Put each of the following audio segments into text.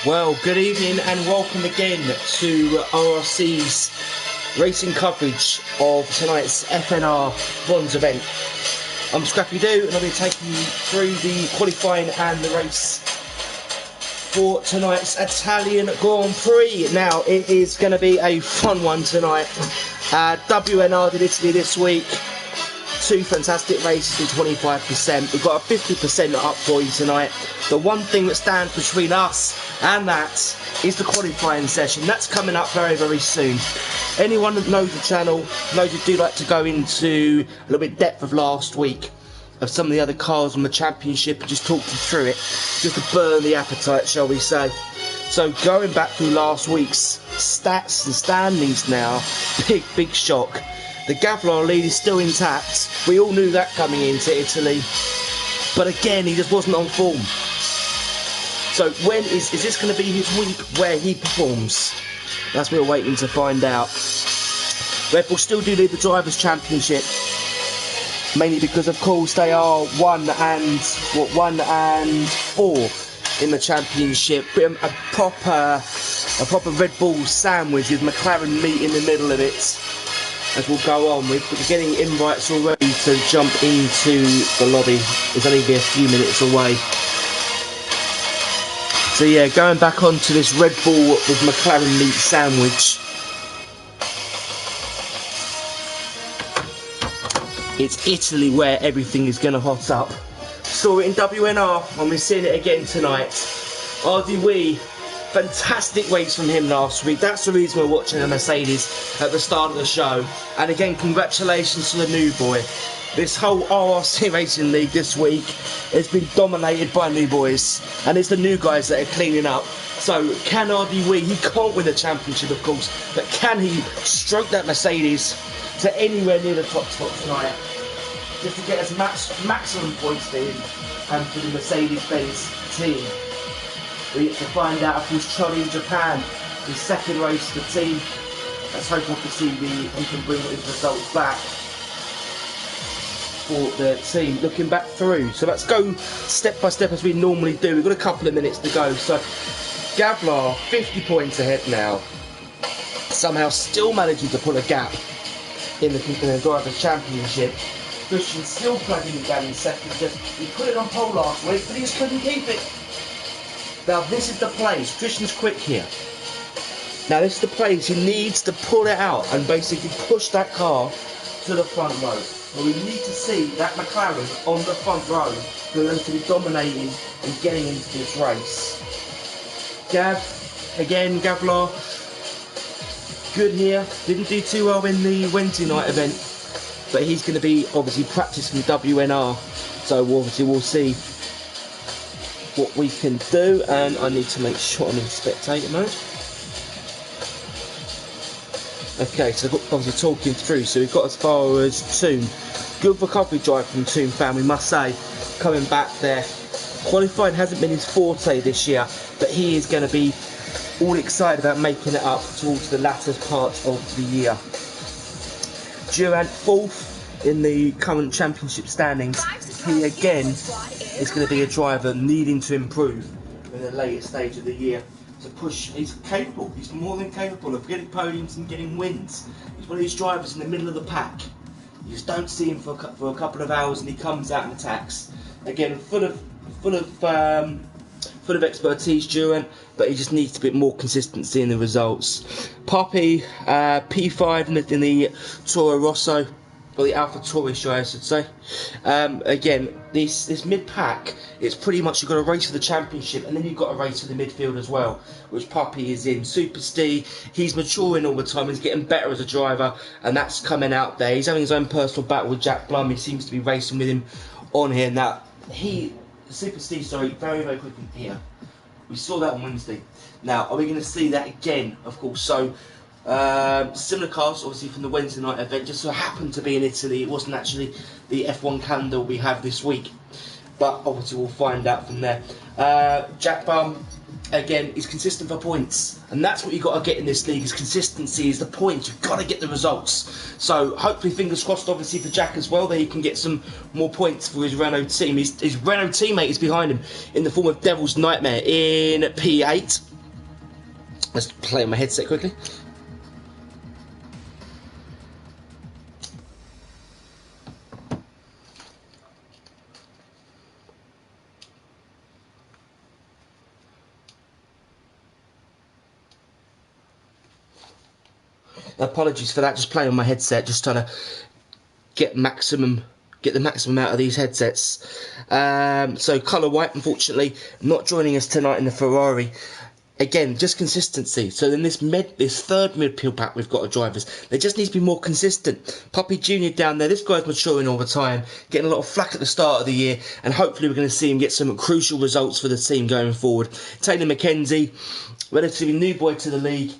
Well, good evening and welcome again to RRC's racing coverage of tonight's FNR Bronze event. I'm Scrappy Doo and I'll be taking you through the qualifying and the race for tonight's Italian Grand Prix. Now, it is going to be a fun one tonight. WNR did Italy this week. Two fantastic races in 25%. We've got a 50% up for you tonight. The one thing that stands between us and that is the qualifying session. That's coming up very, very soon. Anyone that knows the channel knows we do like to go into a little bit depth of last week of some of the other cars on the championship and just talk you through it, just to burn the appetite, shall we say. So going back through last week's stats and standings now, big shock. The Gavlar lead is still intact. We all knew that coming into Italy. But again, he just wasn't on form. So when is this going to be his week where he performs? That's what we're waiting to find out. Red Bull still do lead the Drivers' Championship. Mainly because, of course, they are 1 and 4 in the championship. A proper Red Bull sandwich with McLaren meat in the middle of it. As we'll go on with, but we're getting invites already to jump into the lobby. It's only be a few minutes away. So yeah, going back onto this Red Bull with McLaren meat sandwich. It's Italy where everything is going to hot up. Saw it in WNR and we're seeing it again tonight. RDW. Fantastic race from him last week. That's the reason we're watching a Mercedes at the start of the show. And again, congratulations to the new boy. This whole RRC Racing League this week has been dominated by new boys. And it's the new guys that are cleaning up. So can RDW, he can't win the championship of course, but can he stroke that Mercedes to anywhere near the top spot tonight? Just to get as maximum points for him and for the Mercedes-Benz team. We get to find out if he's Charlie in Japan, his second race for the team. Let's hope we can see he can bring his results back for the team. Looking back through, so let's go step by step as we normally do. We've got a couple of minutes to go. So Gavlar 50 points ahead now, somehow still managing to pull a gap in the Drivers' Championship. Christian still plugging it down in second. He put it on pole last week, but he just couldn't keep it. Now this is the place, Christian's quick here. Now this is the place, he needs to pull it out and basically push that car to the front row. But we need to see that McLaren on the front row for them to be dominating and getting into this race. Gavlar, good here. Didn't do too well in the Wednesday night event, but he's going to be obviously practicing WNR. So obviously we'll see what we can do, and I need to make sure I'm in spectator mode. Okay, so obviously talking through, so we've got as far as Toon. Good recovery drive from Toon fan, we must say, coming back there. Qualifying hasn't been his forte this year, but he is going to be all excited about making it up towards the latter part of the year. Durant 4th in the current championship standings. He again is going to be a driver needing to improve in the later stage of the year to push. He's capable, he's more than capable of getting podiums and getting wins. He's one of these drivers in the middle of the pack. You just don't see him for a couple of hours and he comes out and attacks. Again, full of expertise, Durant, but he just needs a bit more consistency in the results. Poppy, P5 in the Toro Rosso. Or the Alpha Tauri, I should say. Again, this mid-pack, it's pretty much you've got a race for the championship and then you've got a race for the midfield as well, which Puppy is in. Super Steve, he's maturing all the time, he's getting better as a driver, and that's coming out there. He's having his own personal battle with Jack Blum, he seems to be racing with him on here. Now, Super Steve, sorry, very, very quickly here. We saw that on Wednesday. Now, are we going to see that again, of course? So, similar cars, obviously, from the Wednesday night event, just so happened to be in Italy. It wasn't actually the F1 calendar we have this week, but obviously we'll find out from there. Jack Bum, again, is consistent for points, and that's what you've got to get in this league, is consistency, is the points. You've got to get the results. So hopefully, fingers crossed, obviously, for Jack as well, that he can get some more points for his Renault team. His Renault teammate is behind him in the form of Devil's Nightmare in P8. Let's play on my headset quickly. Apologies for that, just playing on my headset, just trying to get the maximum out of these headsets. So colour white, unfortunately, not joining us tonight in the Ferrari. Again, just consistency. So in this third midfield pack we've got of drivers, they just need to be more consistent. Poppy Jr. down there, this guy's maturing all the time, getting a lot of flack at the start of the year, and hopefully we're going to see him get some crucial results for the team going forward. Taylor McKenzie, relatively new boy to the league.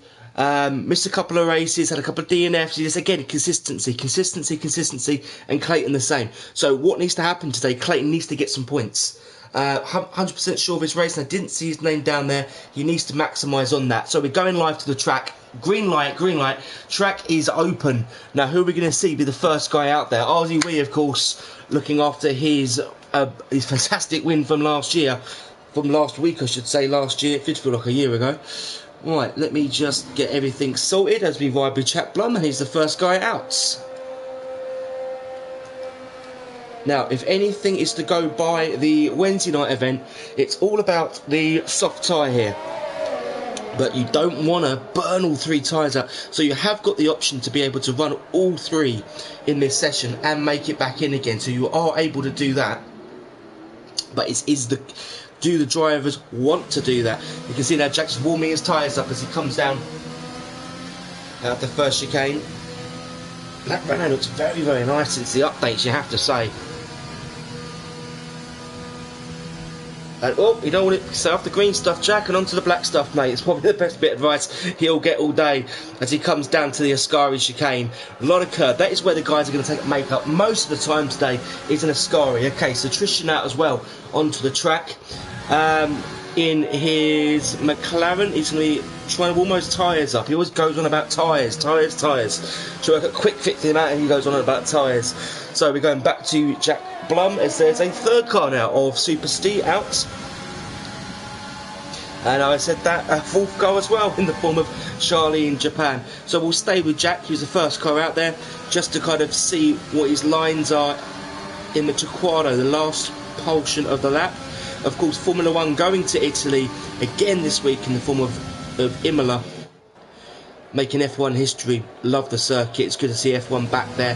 Missed a couple of races, had a couple of DNFs. Just again, consistency, and Clayton the same. So what needs to happen today? Clayton needs to get some points. 100% sure of his race, and I didn't see his name down there. He needs to maximise on that. So we're going live to the track. Green light, green light. Track is open. Now, who are we going to see be the first guy out there? RZ Wee, of course, looking after his fantastic win from last year. From last week, I should say, last year. It did feel like a year ago. Right, let me just get everything sorted as we vibe with Jack Blum, and he's the first guy out. Now, if anything is to go by the Wednesday night event, it's all about the soft tyre here. But you don't want to burn all 3 tyres out, so you have got the option to be able to run all 3 in this session and make it back in again, so you are able to do that. But do the drivers want to do that? You can see now Jack's warming his tyres up as he comes down out the first chicane. That Renault looks very, very nice since the updates, you have to say. And, oh, you don't want it, so off the green stuff, Jack, and onto the black stuff, mate. It's probably the best bit of advice he'll get all day as he comes down to the Ascari chicane. A lot of curb. That is where the guys are going to take makeup most of the time today, is an Ascari. Okay, so Tristan out as well onto the track. In his McLaren, he's going to be trying to warm those tyres up. He always goes on about tyres. So like a quick fix him out and he goes on about tyres. So we're going back to Jack Blum as there's a third car now of Super Steve out. And I said that a fourth car as well in the form of Charlie in Japan. So we'll stay with Jack, who's the first car out there, just to kind of see what his lines are in the Taquado, the last portion of the lap. Of course, Formula 1 going to Italy again this week in the form of Imola, making F1 history. Love the circuit. It's good to see F1 back there.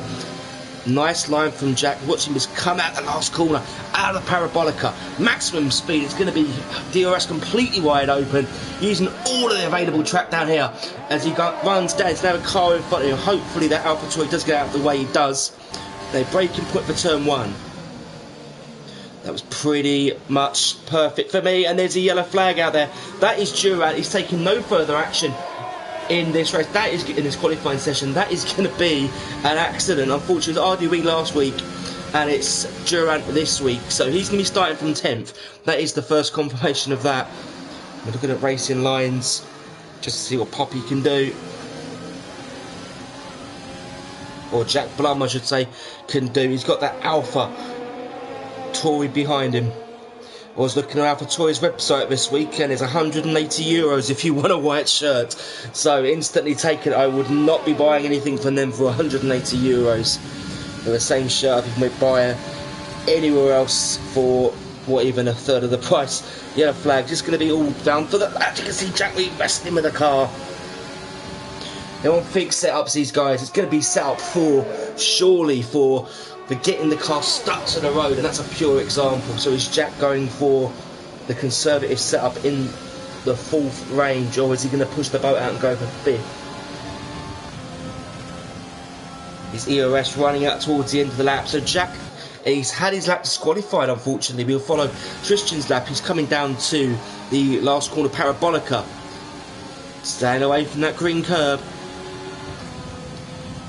Nice line from Jack. Watch him just come out the last corner, out of the parabolica. Maximum speed. It's going to be DRS completely wide open, using all of the available track down here as he runs down. There's now a car in front of him. Hopefully that AlphaTauri does get out of the way he does. They break and put for turn 1. That was pretty much perfect for me, and there's a yellow flag out there. That is Durant. He's taking no further action in this race. That is in this qualifying session. That is going to be an accident. Unfortunately, it was RDW last week, and it's Durant this week. So he's going to be starting from 10th. That is the first confirmation of that. We're looking at racing lines just to see what Poppy can do. Or Jack Blum, I should say, can do. He's got that Alpha Tory behind him. I was looking at AlphaTauri's website this week, and it's €180 if you want a white shirt. So instantly taken. I would not be buying anything from them for €180 for the same shirt. You can buy anywhere else for what, even a third of the price. Yellow flag just going to be all down for the lap. You can see Jack Lee wrestling with the car. They want big setups, these guys. It's going to be set up surely for getting the car stuck to the road, and that's a pure example. So is Jack going for the conservative setup in the 4th range, or is he going to push the boat out and go for 5th? His ERS running out towards the end of the lap. So Jack, he's had his lap disqualified, unfortunately. We'll follow Tristan's lap. He's coming down to the last corner, Parabolica. Staying away from that green curb.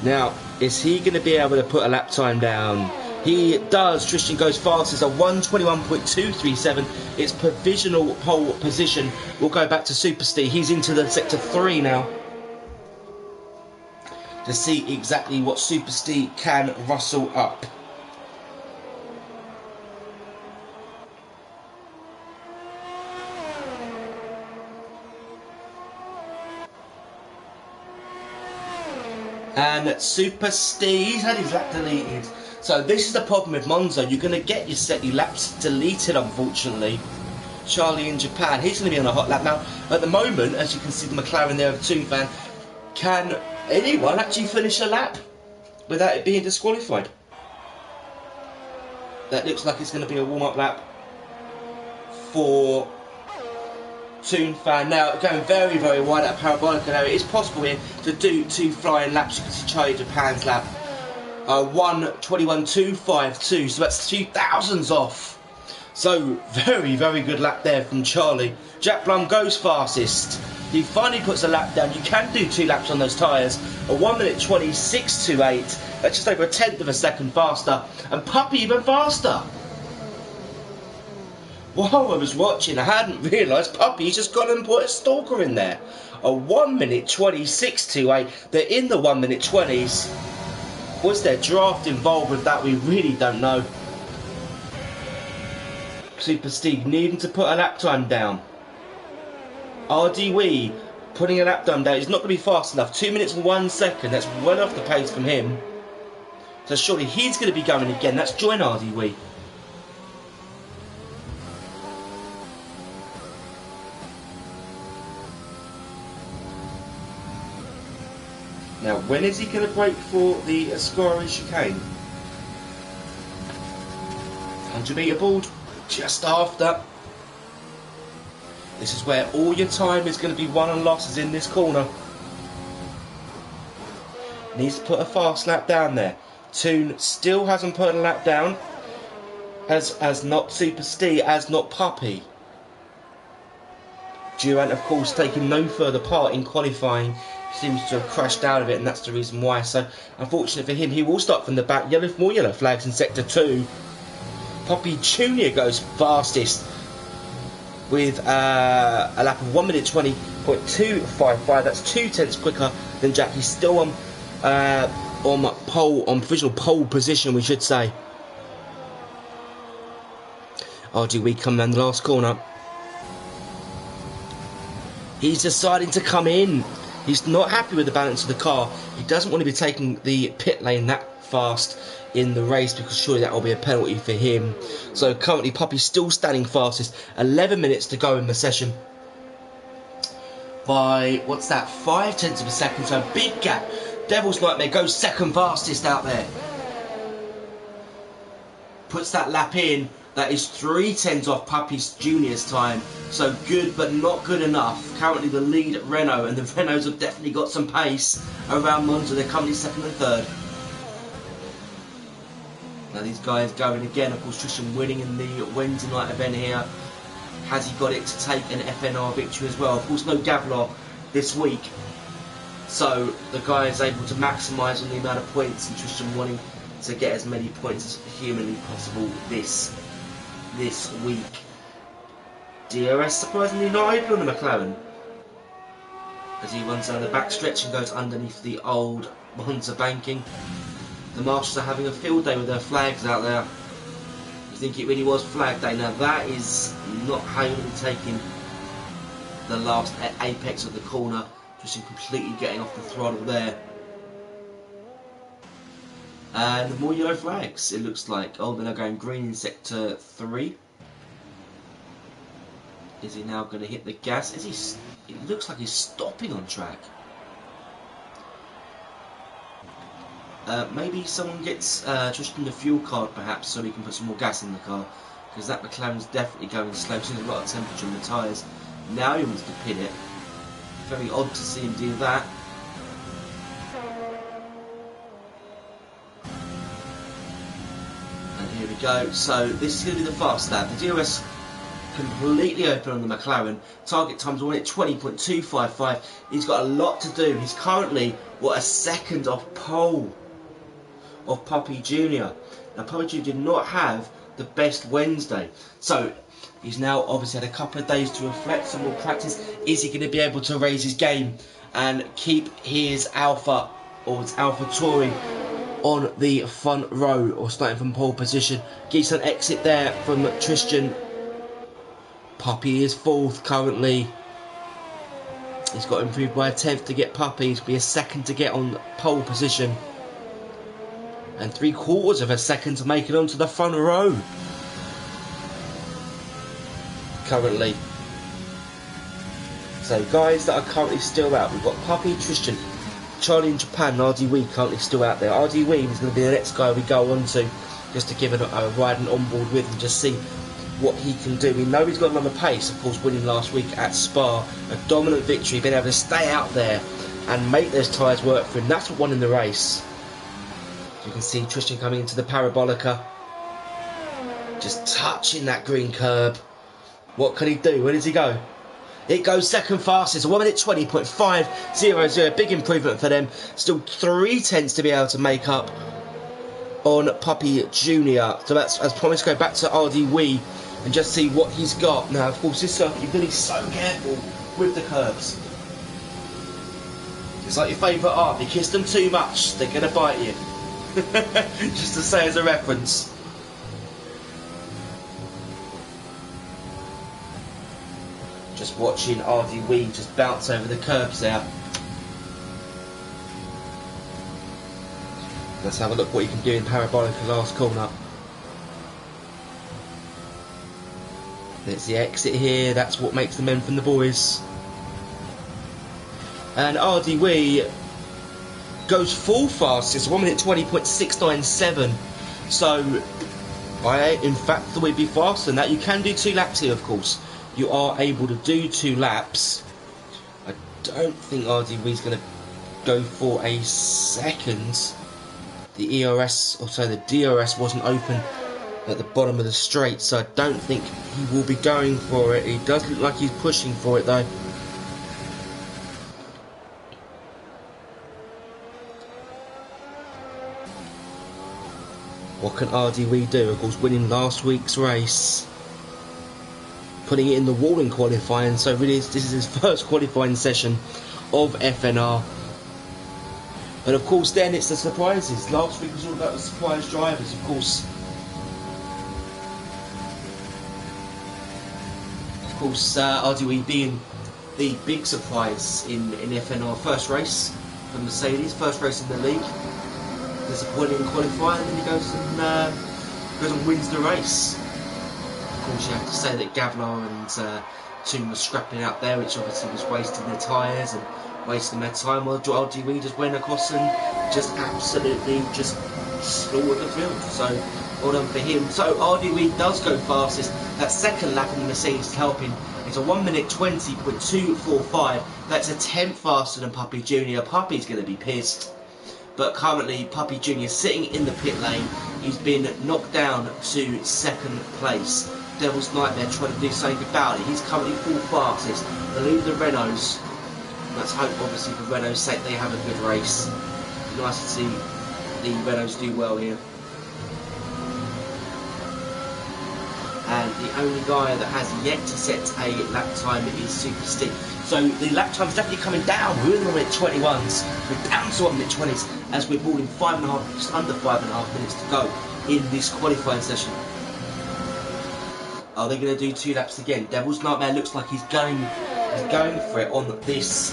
Now, is he going to be able to put a lap time down? He does. Tristan goes fast. It's a 1:21.237. It's provisional pole position. We'll go back to Super Steve. He's into the sector 3 now to see exactly what Super Steve can rustle up. And Super Steve had his lap deleted. So this is the problem with Monza. You're going to get your laps deleted, unfortunately. Charlie in Japan, he's going to be on a hot lap now. At the moment, as you can see the McLaren there of the Toon fan, can anyone actually finish a lap without it being disqualified? That looks like it's going to be a warm-up lap for Toon fan. Now going very, very wide at parabolic area. It's possible here to do 2 flying laps. You can see Charlie Japan's lap 1:21.252, so that's 2 thousandths off. So very, very good lap there from Charlie. Jack Blum goes fastest. He finally puts a lap down. You can do 2 laps on those tyres. A 1:26.28. That's just over a tenth of a second faster. And Puppy even faster. While I was watching, I hadn't realised Puppy's just gone and put a stalker in there. A 1:26.28. They're in the 1:20s. Was there draft involved with that? We really don't know. Super Steve needing to put a lap time down. RD Wee putting a lap time down. He's not going to be fast enough. 2 minutes and 1 second. That's well off the pace from him. So surely he's going to be going again. That's join RD Wee. Now, when is he going to break for the Ascari chicane? 100 metre board, just after. This is where all your time is going to be won and lost, is in this corner. Needs to put a fast lap down there. Toon still hasn't put a lap down. As not Super Steve, as not Puppy. Durant, of course, taking no further part in qualifying. Seems to have crashed out of it, and that's the reason why. So, unfortunate for him, he will start from the back. More yellow flags in sector 2. Puppy Jr. goes fastest with a lap of 1:20.255. That's 2 tenths quicker than Jack. He's still on provisional pole position, we should say. Oh, do we come down the last corner? He's deciding to come in. He's not happy with the balance of the car. He doesn't want to be taking the pit lane that fast in the race, because surely that will be a penalty for him. So currently Puppy's still standing fastest. 11 minutes to go in the session. By, what's that, 5 tenths of a second, so a big gap. Devil's Nightmare goes second fastest out there. Puts that lap in. That is 3 tenths off Puppy's Junior's time. So good, but not good enough. Currently the lead Renault, and the Renaults have definitely got some pace around Monza. They're currently 2nd and 3rd. Now these guys going again. Of course, Tristan winning in the Wednesday night event here. Has he got it to take an FNR victory as well? Of course, no Gavlov this week. So the guy is able to maximise on the amount of points, and Tristan wanting to get as many points as humanly possible this week. DRS surprisingly not open on the McLaren, as he runs down the back stretch and goes underneath the old Monza banking. The marshals are having a field day with their flags out there. You think it really was flag day? Now that is not how you're going to be taking the last apex of the corner. Just completely getting off the throttle there. And more yellow flags, it looks like. Oh, they're now going green in sector 3. Is he now going to hit the gas? Is he? It looks like he's stopping on track. Maybe someone gets Tristan the fuel card, perhaps, so he can put some more gas in the car. Because that McLaren's definitely going slow. There's a lot of temperature in the tyres. Now he wants to pit it. Very odd to see him do that. Here we go. So this is going to be the fast lap. The DRS completely open on the McLaren. Target time's 1:20.255. He's got a lot to do. He's currently, a second off pole of Puppy Jr. Now Puppy Jr. did not have the best Wednesday. So he's now obviously had a couple of days to reflect, some more practice. Is he going to be able to raise his game and keep his Alpha, or his Alpha Tauri, on the front row, or starting from pole position? Gets an exit there from Tristan. Puppy is 4th currently. He's got to improve by a 10th to get Puppy. To be a second to get on pole position. And 3/4 of a second to make it onto the front row. Currently. So guys that are currently still out. We've got Puppy, Tristan, Charlie in Japan, and RD Wee currently still out there. RD Wee is going to be the next guy we go on to, just to give it a ride and on board with and just see what he can do. We know he's got another pace, of course, winning last week at Spa. A dominant victory, being able to stay out there and make those tyres work for him. That's what won in the race. You can see Tristan coming into the Parabolica, just touching that green curb. What can he do? Where does he go? It goes second fastest, 1 minute 20.500. Big improvement for them. Still 3/10 to be able to make up on Puppy Junior. So that's, as promised, go back to RD Wee and just see what he's got. Now, of course, this circuit, you've got to be so careful with the curbs. It's like your favourite art. If you kiss them too much, they're going to bite you. Just to say as a reference. Just watching RD Wee just bounce over the curbs there. Let's have a look what you can do in Parabolica last corner. There's the exit here, that's what makes the men from the boys. And RD Wee goes full fastest, 1 minute 20.697. So, in fact, the we'd be faster than that. You can do 2 laps here, of course. You are able to do 2 laps. I don't think RD Wee's going to go for a second. The ERS, or sorry, the DRS wasn't open at the bottom of the straight, so I don't think he will be going for it. He does look like he's pushing for it though. What can RD Wee do? Of course, winning last week's race, putting it in the wall in qualifying, so really this is his first qualifying session of FNR. But of course then it's the surprises. Last week was all about the surprise drivers, of course. Of course, RD Wee being the big surprise in FNR. First race for Mercedes, first race in the league. Disappointing in qualifying, and then he goes and wins the race. Of course, you have to say that Gavlar and Toon were scrapping out there, which obviously was wasting their tyres and wasting their time, while RD Wee just went across and just absolutely just slaughtered the field. So, well done for him. So, RD Wee does go fastest. That second lap in the Mercedes helping. It's a 1 minute 20.245. That's a 10th faster than Puppy Junior. Puppy's going to be pissed. But currently, Puppy Junior sitting in the pit lane. He's been knocked down to second place. Devil's Nightmare trying to do something about it. He's currently full fastest. The lead of the Renaults. Let's hope, obviously, for Renault's sake, they have a good race. Nice to see the Renaults do well here. And the only guy that has yet to set a lap time is Super Steve. So the lap time's definitely coming down. We're in the 1 minute 21s. We're down to 1 minute 20s as we're balling 5.5, just under 5.5 minutes to go in this qualifying session. Are they going to do 2 laps again? Devil's Nightmare looks like he's going for it on this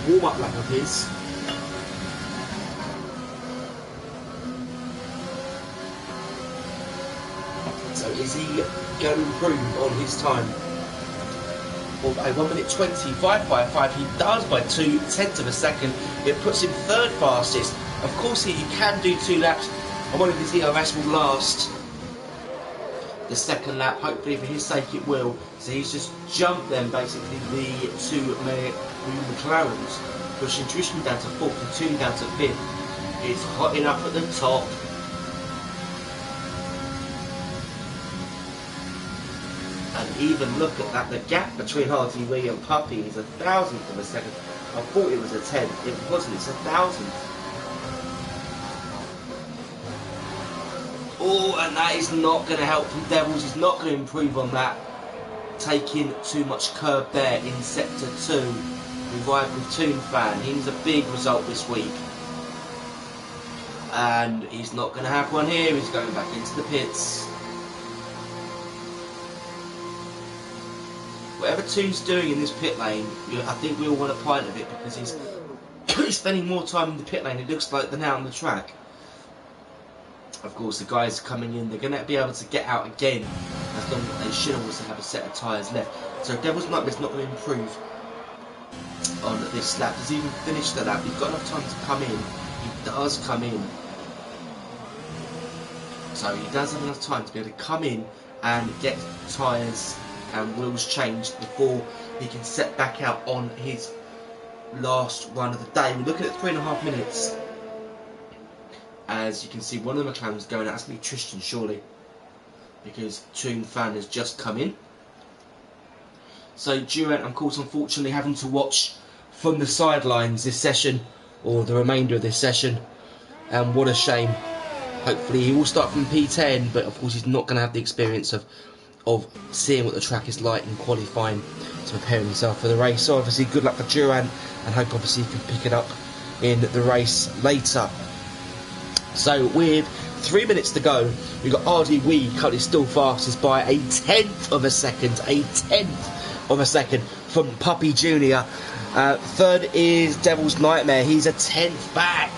warm-up lap of his. So is he going to improve on his time? Well, a 1 minute 20.555, he does by 2/10 of a second. It puts him third fastest. Of course, he can do 2 laps. I wonder if his ERS will last the second lap. Hopefully, for his sake, it will. So he's just jumped then, basically, the 2 McLarens, pushing Tristan down to 4th and Toon down to 5th. It's hot enough at the top. And even look at that, the gap between RD Wee and Puppy is 1,000th of a second. I thought it was a 10th, it wasn't, it's 1,000th. Oh, and that is not going to help from Devils, he's not going to improve on that. Taking too much curb there in Sector 2. We ride with Toon Fan, he was a big result this week. And he's not going to have one here, he's going back into the pits. whatever Toon's doing in this pit lane, I think we all want a pint of it, because he's spending more time in the pit lane, it looks like, than out on the track. Of course, the guys coming in, they're going to be able to get out again, as long as they should also have a set of tyres left. So Devil's Nightmare's not going to improve on this lap. Does he even finish the lap? He's got enough time to come in. He does come in. So he does have enough time to be able to come in and get tyres and wheels changed before he can set back out on his last run of the day. We're looking at 3.5 minutes. As you can see, one of the McLarens going out. That's going to be Tristan, surely, because Toon Fan has just come in. So Durant, of course, unfortunately having to watch from the sidelines this session, or the remainder of this session, and what a shame. Hopefully he will start from P10, but of course he's not going to have the experience of seeing what the track is like and qualifying to prepare himself for the race. So obviously good luck for Durant, and hope obviously he can pick it up in the race later. So with 3 minutes to go, we've got RD Wee currently still fastest by a tenth of a second from Puppy Jr. Third is Devil's Nightmare, he's a tenth back.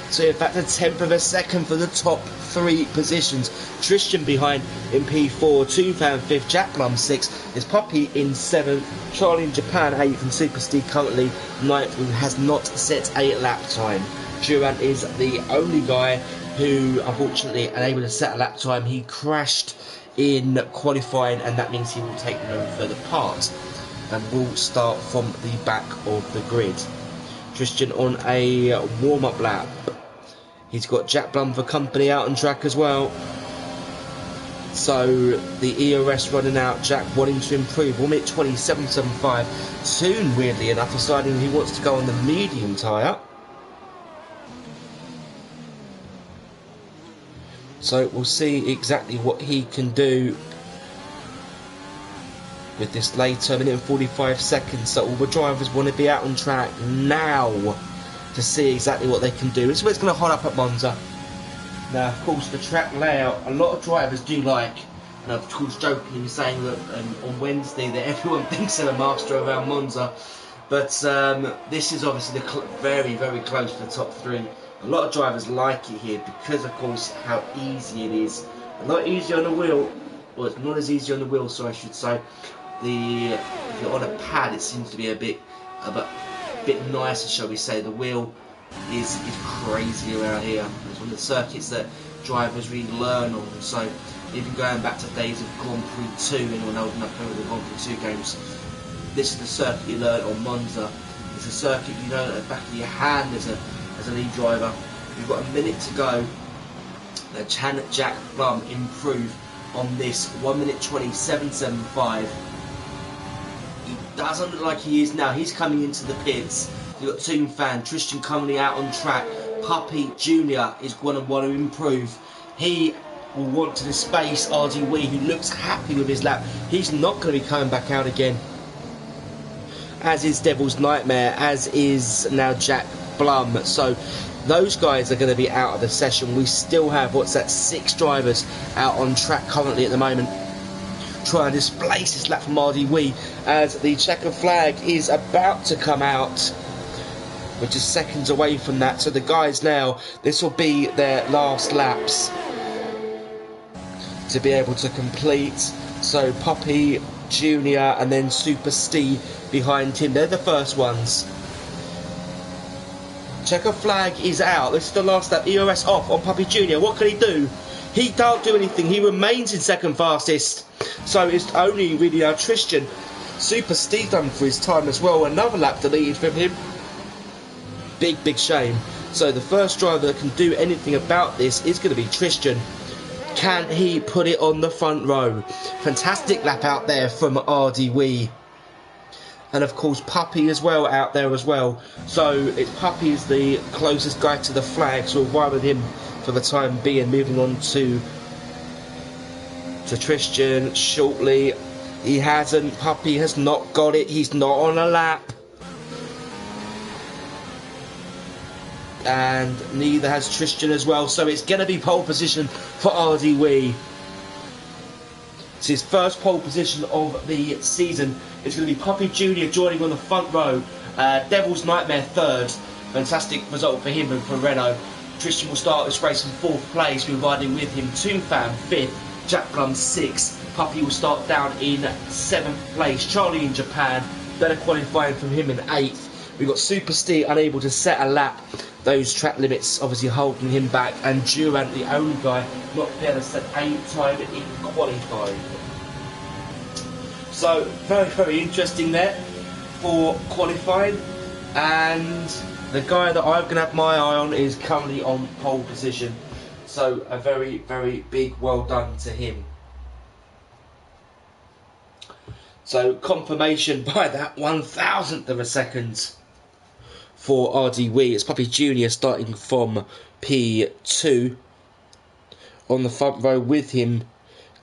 So in fact a tenth of a second for the top 3 positions. Tristan behind in P4, Toon Fan 5th, Jack Blum 6th, is Puppy in 7th, Charlie in Japan 8th, and Super Steve currently 9th, who has not set a lap time. Durant is the only guy who unfortunately unable to set a lap time. He crashed in qualifying, and that means he will take no further part and will start from the back of the grid. Tristan on a warm-up lap. He's got Jack Blum for company out on track as well. So the ERS running out, Jack wanting to improve. 1 minute 27.75. Soon, weirdly enough, deciding he wants to go on the medium tyre. So we'll see exactly what he can do with this later. 1 minute and 45 seconds. So all the drivers want to be out on track now to see exactly what they can do. This is what it's going to hold up at Monza. Now, of course, the track layout, a lot of drivers do like, and of course jokingly saying that on Wednesday that everyone thinks they're a master around Monza, but this is obviously very, very close to the top 3. A lot of drivers like it here because, of course, how easy it is. A lot easier on the wheel. Well, it's not as easy on the wheel, so I should say. If you're on a pad, it seems to be a bit nicer, shall we say. The wheel is crazy around here. It's one of the circuits that drivers really learn on. So even going back to days of Grand Prix 2, anyone old enough to remember the Grand Prix 2 games, this is the circuit you learn on Monza. It's a circuit you know at the back of your hand as a lead driver. We've got a minute to go. Can Jack Blum improve on this? 1 minute 27.75. He doesn't look like he is now. He's coming into the pits. You've got Toon Fan, Tristan currently out on track. Puppy Jr. is going to want to improve. He will want to displace RD Wee, who looks happy with his lap. He's not going to be coming back out again. As is Devil's Nightmare, as is now Jack Blum. So those guys are going to be out of the session. We still have, 6 drivers out on track currently at the moment, trying to displace this lap from RD Wee, as the checker flag is about to come out. We're just seconds away from that. So the guys now, this will be their last laps to be able to complete. So Puppy Jr. and then Super Steve behind him. They're the first ones. Checker flag is out. This is the last lap. ERS off on Puppy Jr. What can he do? He can't do anything. He remains in second fastest. So it's only really now Tristan. Super Steve done for his time as well. Another lap deleted from him. Big shame. So the first driver that can do anything about this is going to be Tristan. Can he put it on the front row? Fantastic lap out there from RD Wee. And of course Puppy as well out there as well. So it's Puppy is the closest guy to the flag, so we'll ride with him for the time being. Moving on to Tristan shortly. He hasn't. Puppy has not got it. He's not on a lap. And neither has Tristan as well. So it's going to be pole position for RD Wee It's his first pole position of the season. It's going to be Puppy Jr. joining on the front row. Devil's Nightmare third. Fantastic result for him and for Renault. Tristan will start this race in 4th place, providing with him Toonfan 5th, Jack Blum 6th. Puppy will start down in 7th place. Charlie in Japan, better qualifying from him in 8th. We've got Super Steve unable to set a lap. Those track limits obviously holding him back. And Durant, the only guy not being able to set a time in qualifying. So, very, very interesting there for qualifying. And the guy that I'm going to have my eye on is currently on pole position. So, a very, very big well done to him. So, confirmation by that 1,000th of a second for RD Wee. It's Puppy Jr. starting from P2. On the front row with him,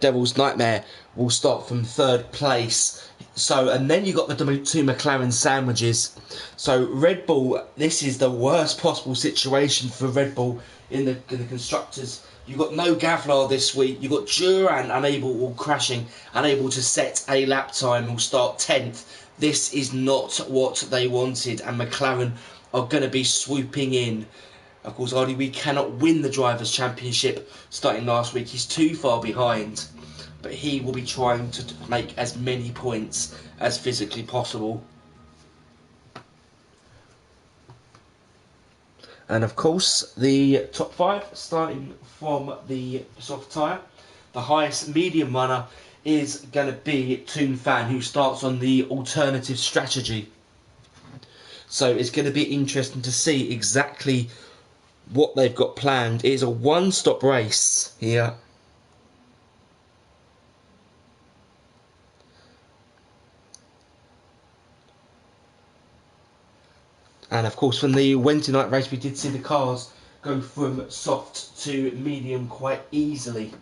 Devil's Nightmare will start from 3rd place. So, and then you got the 2 McLaren sandwiches. So, Red Bull, this is the worst possible situation for Red Bull in the constructors. You've got no Gavlar this week. You've got Durant crashing, unable to set a lap time, will start 10th. This is not what they wanted, and McLaren are going to be swooping in. Of course, RDW cannot win the Drivers' Championship starting last week. He's too far behind, but he will be trying to make as many points as physically possible. And of course, the top 5, starting from the soft tyre. The highest medium runner is going to be Toonfan, who starts on the alternative strategy. So it's going to be interesting to see exactly what they've got planned. It is a one-stop race here. And of course, from the Wednesday night race, we did see the cars go from soft to medium quite easily.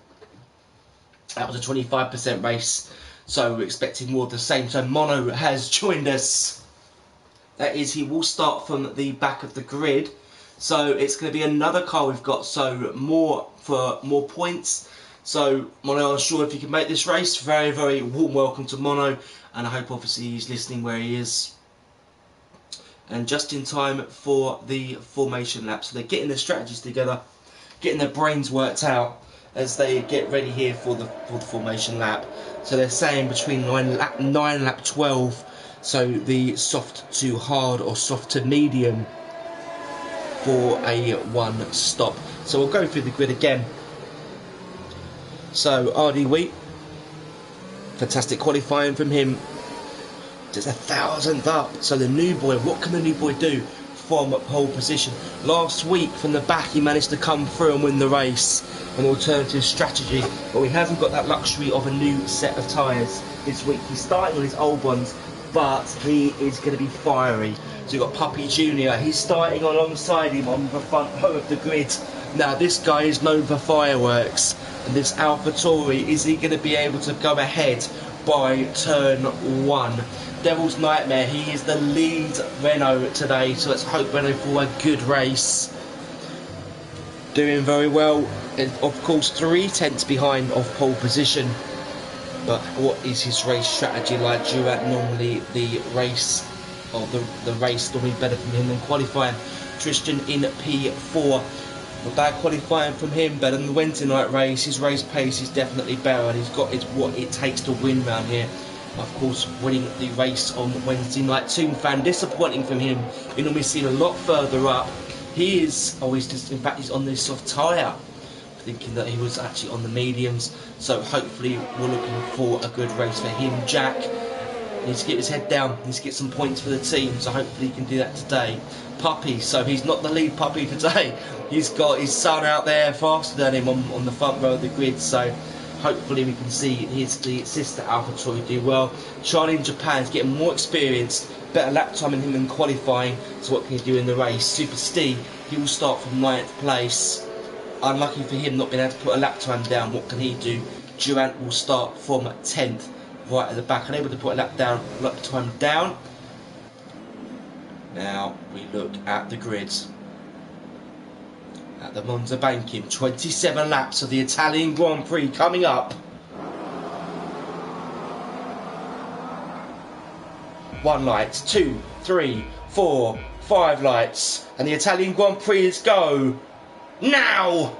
That was a 25% race, so we're expecting more of the same. So Mono has joined us. That is, he will start from the back of the grid. So it's going to be another car we've got, so more points. So Mono, I'm sure if you can make this race, very, very warm welcome to Mono. And I hope obviously he's listening where he is. And just in time for the formation lap. So they're getting their strategies together, getting their brains worked out as they get ready here for the formation lap. So they're saying between 9 lap 12, so the soft to hard or soft to medium for a one stop. So we'll go through the grid again. So RD Wheat, fantastic qualifying from him. Just 1,000th up. So the new boy, what can the new boy do from pole position? Last week from the back he managed to come through and win the race, an alternative strategy, but he hasn't got that luxury of a new set of tyres this week. He's starting on his old ones, but he is going to be fiery. So you've got Puppy Jr. He's starting alongside him on the front row of the grid. Now this guy is known for fireworks, and this AlphaTauri, is he going to be able to go ahead by turn 1? Devil's Nightmare, he is the lead Renault today, so let's hope Renault for a good race. Doing very well, and of course 3/10 behind off pole position. But what is his race strategy like? Durant normally the race normally better from him than qualifying. Tristan in P4. Not bad qualifying from him, better than the Wednesday night race. His race pace is definitely better, and he's got what it takes to win round here. Of course, winning the race on Wednesday night. Toonfan, disappointing from him. We normally see him a lot further up. He is, in fact, he's on this soft tyre. Thinking that he was actually on the mediums. So hopefully we're looking for a good race for him. Jack needs to get his head down, needs to get some points for the team. So hopefully he can do that today. Puppy, so he's not the lead puppy today. He's got his son out there faster than him on the front row of the grid. So hopefully we can see the sister AlphaTauri do well. Charlie in Japan is getting more experience, better lap time in him in qualifying. So what can he do in the race? Super Steve, he will start from 9th place. Unlucky for him not being able to put a lap time down. What can he do? Durant will start from 10th, right at the back, unable to put a lap time down. Now we look at the grids. At the Monza Banking, 27 laps of the Italian Grand Prix coming up. 1 light, 2, 3, 4, 5 lights, and the Italian Grand Prix is go now.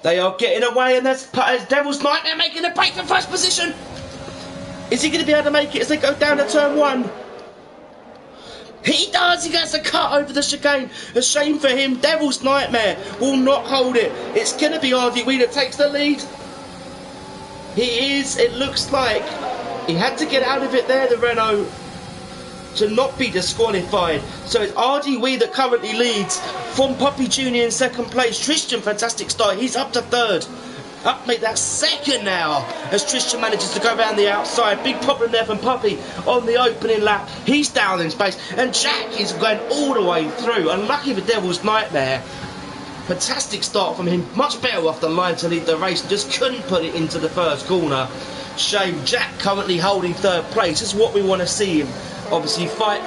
They are getting away, and there's Devil's Nightmare making a break for first position. Is he going to be able to make it as they go down to turn 1? He does. He gets a cut over the chicane. A shame for him. Devil's Nightmare will not hold it. It's going to be RDW that takes the lead. He is. It looks like he had to get out of it there, the Renault, to not be disqualified. So it's RDW that currently leads from Puppy Jr. in second place. Tristan, fantastic start. He's up to third. Up, mate, that's second now as Tristan manages to go around the outside. Big problem there from Puppy on the opening lap. He's down in space, and Jack is going all the way through. Unlucky for Devil's Nightmare. Fantastic start from him. Much better off the line to lead the race. Just couldn't put it into the first corner. Shame. Jack currently holding third place. This is what we want to see him. Obviously, fight.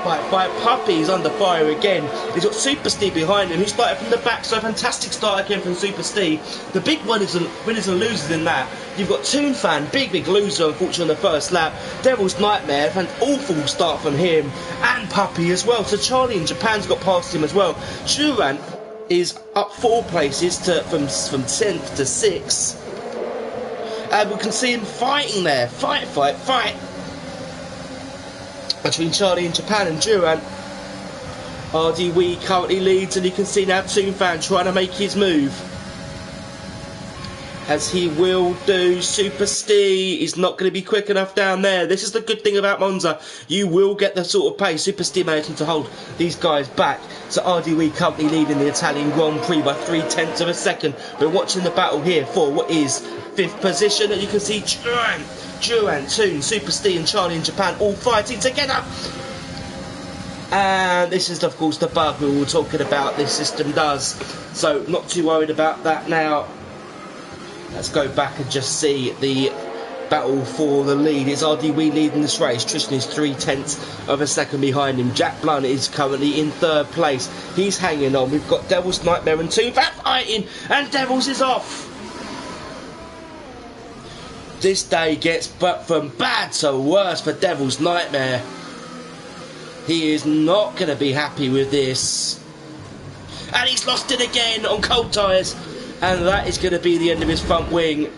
Puppy's under fire again. He's got Super Steve behind him. He started from the back, so a fantastic start again from Super Steve. The big winners and losers in that. You've got Toon Fan, big loser, unfortunately, on the first lap. Devil's Nightmare, an awful start from him. And Puppy as well. So Charlie in Japan's got past him as well. Durant is up 4 places from 10th to 6th. And we can see him fighting there. Fight. Between Charlie in Japan and Durant. RDW currently leads, and you can see now Toon Fan trying to make his move. As he will do. Super Steve is not going to be quick enough down there. This is the good thing about Monza. You will get the sort of pace. Super Steve managing to hold these guys back. So RDW currently leading the Italian Grand Prix by 0.3 of a second. We're watching the battle here for what is 5th position. And you can see Durant, Toon, Super Steve and Charlie in Japan all fighting together. And this is, of course, the bug we were talking about this system does. So not too worried about that now. Let's go back and just see the battle for the lead. It's RDW leading this race. Tristan is 0.3 of a second behind him. Jack Blunt is currently in 3rd place. He's hanging on. We've got Devil's Nightmare and Toon Fan fighting, and Devils is off. This day gets from bad to worse for Devil's Nightmare. He is not going to be happy with this. And he's lost it again on cold tyres. And that is going to be the end of his front wing.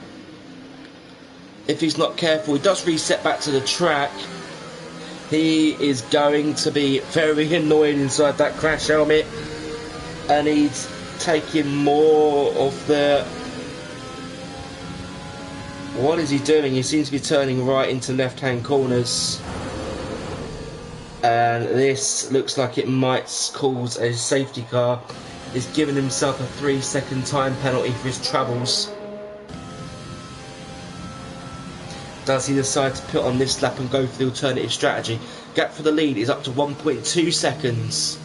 If he's not careful, he does reset back to the track. He is going to be very annoyed inside that crash helmet. And he's taking more of the... What is he doing? He seems to be turning right into left-hand corners. And this looks like it might cause a safety car. He's giving himself a 3-second time penalty for his troubles. Does he decide to put on this lap and go for the alternative strategy? Gap for the lead is up to 1.2 seconds.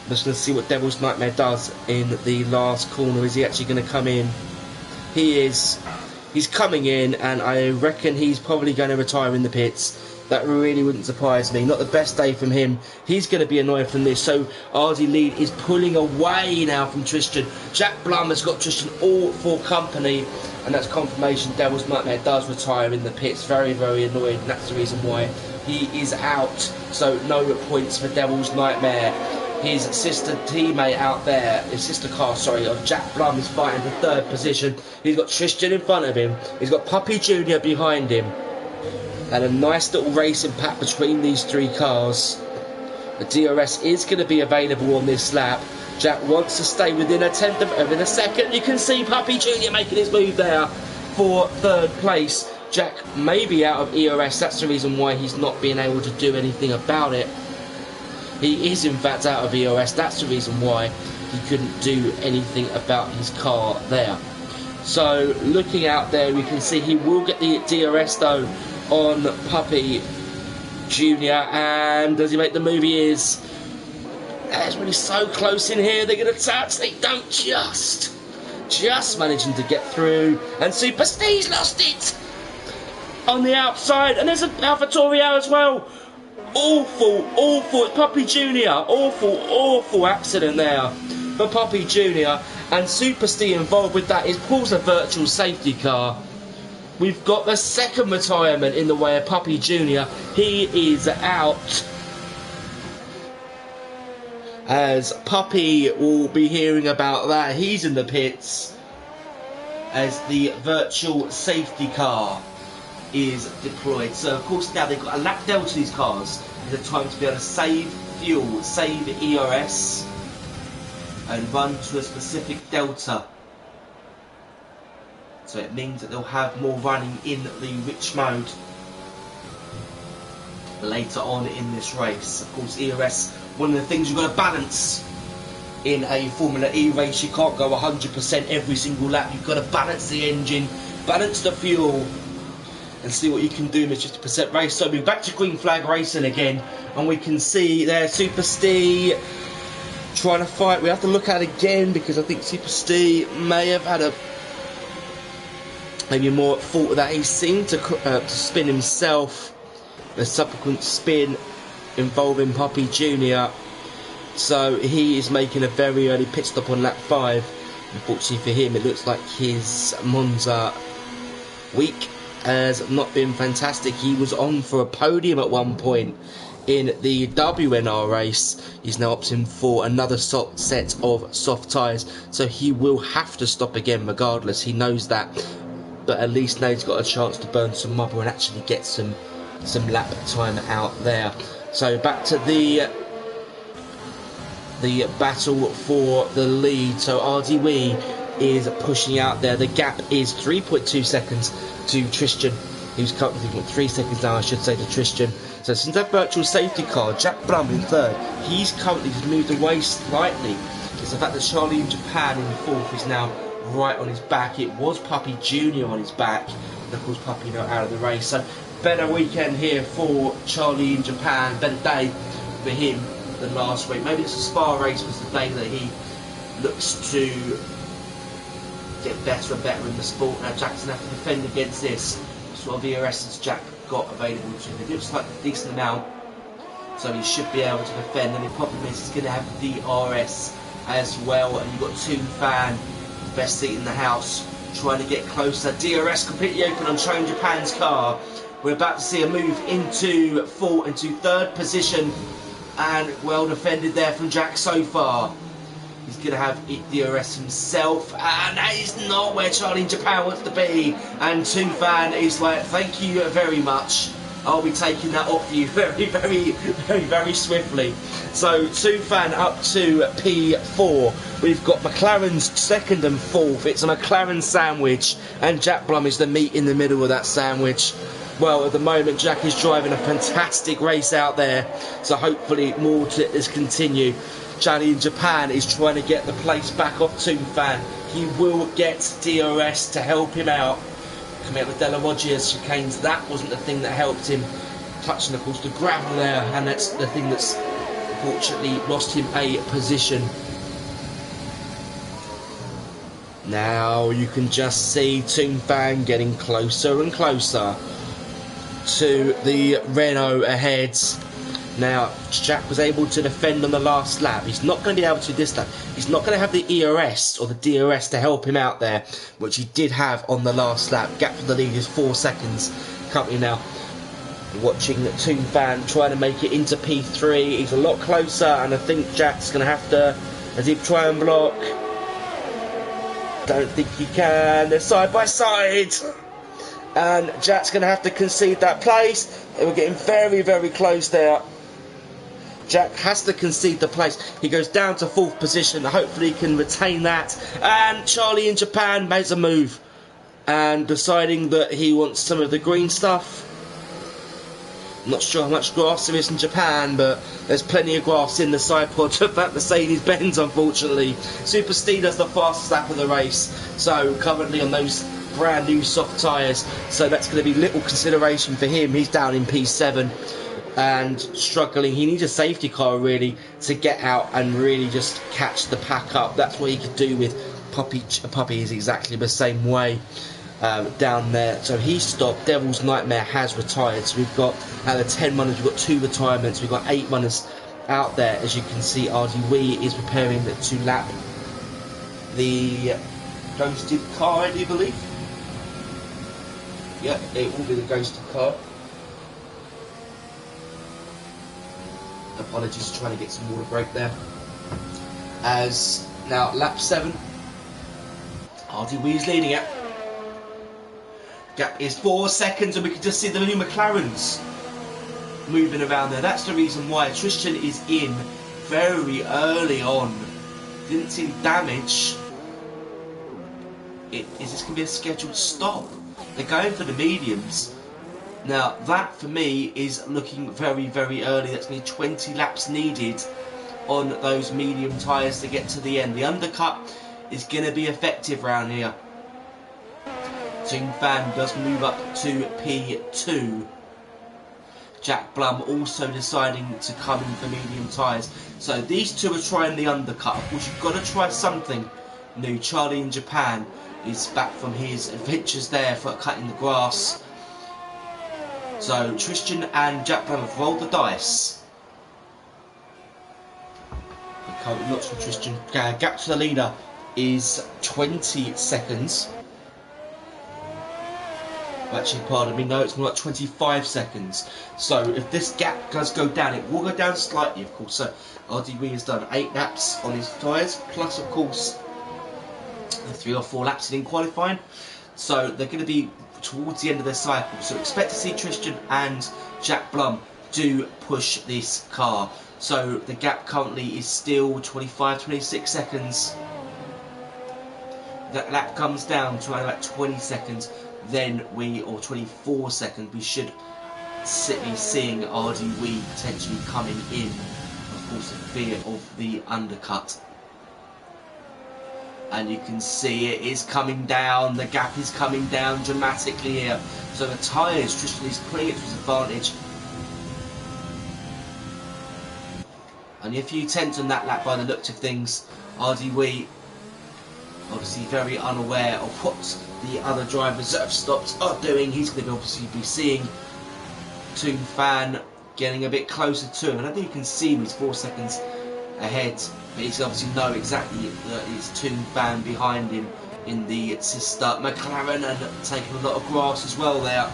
I'm just going to see what Devil's Nightmare does in the last corner. Is he actually going to come in? He is. He's coming in, and I reckon he's probably going to retire in the pits. That really wouldn't surprise me. Not the best day from him. He's going to be annoyed from this. So RD lead is pulling away now from Tristan. Jack Blum has got Tristan all for company. And that's confirmation Devil's Nightmare does retire in the pits. Very, very annoyed. And that's the reason why he is out. So no points for Devil's Nightmare. His sister teammate out there, his sister car, sorry, of Jack Blum is fighting for 3rd position. He's got Tristan in front of him. He's got Puppy Jr. behind him. And a nice little racing pack between these 3 cars. The DRS is going to be available on this lap. Jack wants to stay within a tenth of a second. You can see Puppy Jr. making his move there for 3rd place. Jack may be out of ERS. That's the reason why he's not being able to do anything about it. He is in fact out of ERS. That's the reason why he couldn't do anything about his car there. So looking out there, we can see he will get the DRS though on Puppy Jr. And does he make the move? He is. That's really so close in here. They're going to touch. They don't just managing to get through. And Super Steve's lost it on the outside. And there's an AlphaTauri as well. Awful. It's Puppy Jr. Awful accident there for Puppy Jr. And Super Steve involved with that is pulls a virtual safety car. we've got the second retirement in the way of Puppy Jr. He is out, as Puppy will be hearing about that. He's in the pits as the virtual safety car is deployed. So of course now they've got a lap delta to these cars. There's a time to be able to save fuel, save ERS, and run to a specific delta. So it means that they'll have more running in the rich mode later on in this race. Of course, ERS, one of the things you've got to balance in a Formula E race. You can't go 100% every single lap. You've got to balance the engine, balance the fuel, and see what you can do in a 50% race. So we're back to green flag racing again, and we can see there Super Steve trying to fight. We have to look at it again because I think Super Steve may have had maybe more at fault that he seemed to spin himself. A subsequent spin involving Puppy Jr. So he is making a very early pit stop on lap 5. Unfortunately for him, it looks like his Monza week has not been fantastic. He was on for a podium at one point in the WNR race. He's now opting for another set of soft tyres, so he will have to stop again regardless. He knows that, but at least now he's got a chance to burn some rubber and actually get some lap time out there. So back to the battle for the lead. So RDW is pushing out there. The gap is 3.2 seconds to Tristan, who's currently 3 seconds now, I should say, to Tristan. So since that virtual safety car, Jack Blum in third, he's currently just moved away slightly. It's the fact that Charlie in Japan in fourth is now right on his back. It was Puppy Jr. on his back, and of course Puppy now out of the race. So better weekend here for Charlie in Japan, better day for him than last week. Maybe this Spa race was the day that he looks to get better and better in the sport. Now Jack's going to have to defend against this. What sort of ERS has Jack got available to him? It looks like a decent amount, so he should be able to defend. And the problem is he's going to have the DRS as well, and you've got Two Fan, best seat in the house, trying to get closer. DRS completely open on Charlie in Japan's car. We're about to see a move into third position, and well defended there from Jack so far. He's going to have DRS himself, and that is not where Charlie in Japan wants to be. And Two Fan is like, thank you very much. I'll be taking that off you very, very, very, very swiftly. So Two Fan up to P4. We've got McLaren's second and fourth. It's a McLaren sandwich, and Jack Blum is the meat in the middle of that sandwich. Well, at the moment, Jack is driving a fantastic race out there, so hopefully more to this continue. Charlie in Japan is trying to get the place back off Two Fan. He will get DRS to help him out. Coming out with Della Roggia's chicanes, that wasn't the thing that helped him. Touching, of course, the gravel there, and that's the thing that's unfortunately lost him a position. Now you can just see Two Fan getting closer and closer to the Renault ahead. Now Jack was able to defend on the last lap. He's not going to be able to this lap. He's not going to have the ERS or the DRS to help him out there, which he did have on the last lap. Gap for the lead is 4 seconds. Currently now watching Two Fan trying to make it into P3. He's a lot closer, and I think Jack's going to have to, as he try and block. Don't think he can. They're side by side. And Jack's going to have to concede that place. We're getting very, very close there. Jack has to concede the place. He goes down to 4th position. Hopefully he can retain that. And Charlie in Japan makes a move, and deciding that he wants some of the green stuff. Not sure how much grass there is in Japan, but there's plenty of grass in the side pod of that Mercedes-Benz, unfortunately. Super Steve does the fastest lap of the race, so currently on those brand new soft tyres, so that's going to be little consideration for him. He's down in P7 and struggling. He needs a safety car really to get out and really just catch the pack up. That's what he could do with Puppy. Puppy is exactly the same way down there. So he stopped. Devil's Nightmare has retired. So we've got out of 10 runners, we've got 2 retirements. We've got 8 runners out there. As you can see, RDW is preparing to lap the ghosted car, I do believe. Yeah, it will be the ghost car. Apologies for trying to get some water break there. As now, lap 7, RDW is leading it. Gap is 4 seconds, and we can just see the new McLarens moving around there. That's the reason why Tristan is in very early on. Didn't see damage. Is this going to be a scheduled stop? They're going for the mediums. Now that for me is looking very, very early. That's going to be 20 laps needed on those medium tyres to get to the end. The undercut is going to be effective around here. Toon Fan does move up to P2. Jack Blum also deciding to come in for medium tyres. So these two are trying the undercut. Of course, you've got to try something new. Charlie in Japan is back from his adventures there for cutting the grass. So Tristan and Jack Blum have rolled the dice. Currently lots from Tristan. Gap to the leader is 20 seconds. Actually, pardon me, no, it's more like 25 seconds. So if this gap does go down, it will go down slightly, of course. So RDW has done 8 laps on his tyres, plus, of course, the 3 or 4 laps in qualifying. So they're going to be towards the end of their cycle. So expect to see Tristan and Jack Blum do push this car. So the gap currently is still 25-26 seconds. That lap comes down to around about 20 seconds. Then or 24 seconds, we should be seeing RDW potentially coming in. Of course, in fear of the undercut. And you can see it is coming down. The gap is coming down dramatically here. So the tyres, Tristan is putting it to his advantage. Only a few tenths on that lap by the looks of things. RDW obviously very unaware of what the other drivers that have stopped are doing. He's going to obviously be seeing Toon Fan getting a bit closer to him. And I think you can see him, he's 4 seconds ahead. But he's obviously know exactly that it's Toon Fan behind him in the sister McLaren, and taking a lot of grass as well there.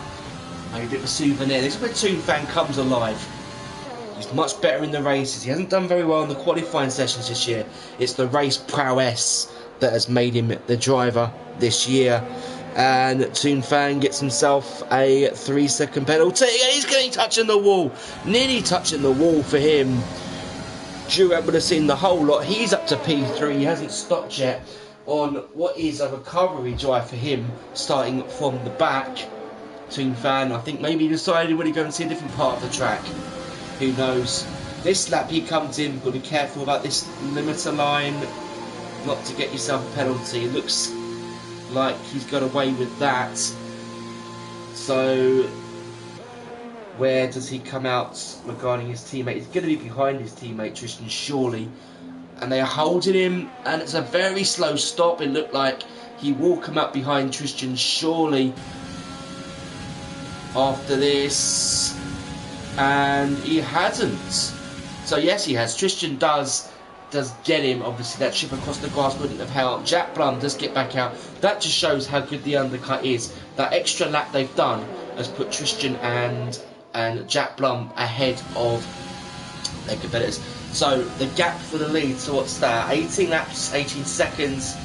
Maybe a bit of a souvenir. This is where Toon Fan comes alive. He's much better in the races. He hasn't done very well in the qualifying sessions this year. It's the race prowess that has made him the driver this year. And Toon Fan gets himself a 3-second penalty, and he's getting touching the wall, nearly touching the wall for him. Durant would have seen the whole lot. He's up to P3. He hasn't stopped yet on what is a recovery drive for him, starting from the back. Toon Fan, I think maybe he decided when he go and see a different part of the track. Who knows? This lap he comes in, got to be careful about this limiter line, not to get yourself a penalty. It looks like he's got away with that. So where does he come out regarding his teammate? He's going to be behind his teammate Tristan, surely. And they are holding him, and it's a very slow stop. It looked like he will come up behind Tristan, surely, after this. And he hasn't. So yes, he has. Tristan does get him. Obviously that chip across the grass wouldn't have helped. Jack Blum does get back out. That just shows how good the undercut is. That extra lap they've done has put Tristan and Jack Blum ahead of their competitors. So the gap for the lead, so what's that? 18 laps, 18 seconds,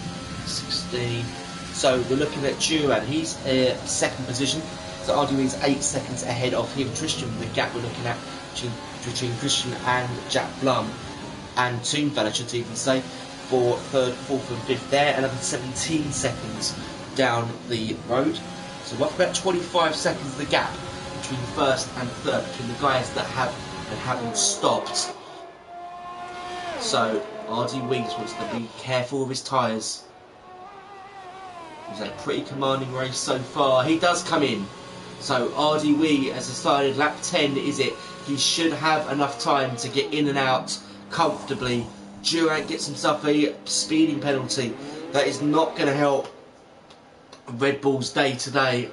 16. So we're looking at Durant. He's second position. So RDW is 8 seconds ahead of him. Tristan, the gap we're looking at between Tristan and Jack Blum. And Toon Fan, I should even say, for third, fourth and fifth there. Another 17 seconds down the road. So we're up about 25 seconds the gap between first and third, between the guys that have and haven't stopped. So RDW just wants to be careful of his tyres. He's had a pretty commanding race so far. He does come in. So RDW has decided lap 10 is it. He should have enough time to get in and out comfortably. Durant gets himself a speeding penalty. That is not going to help Red Bull's day today.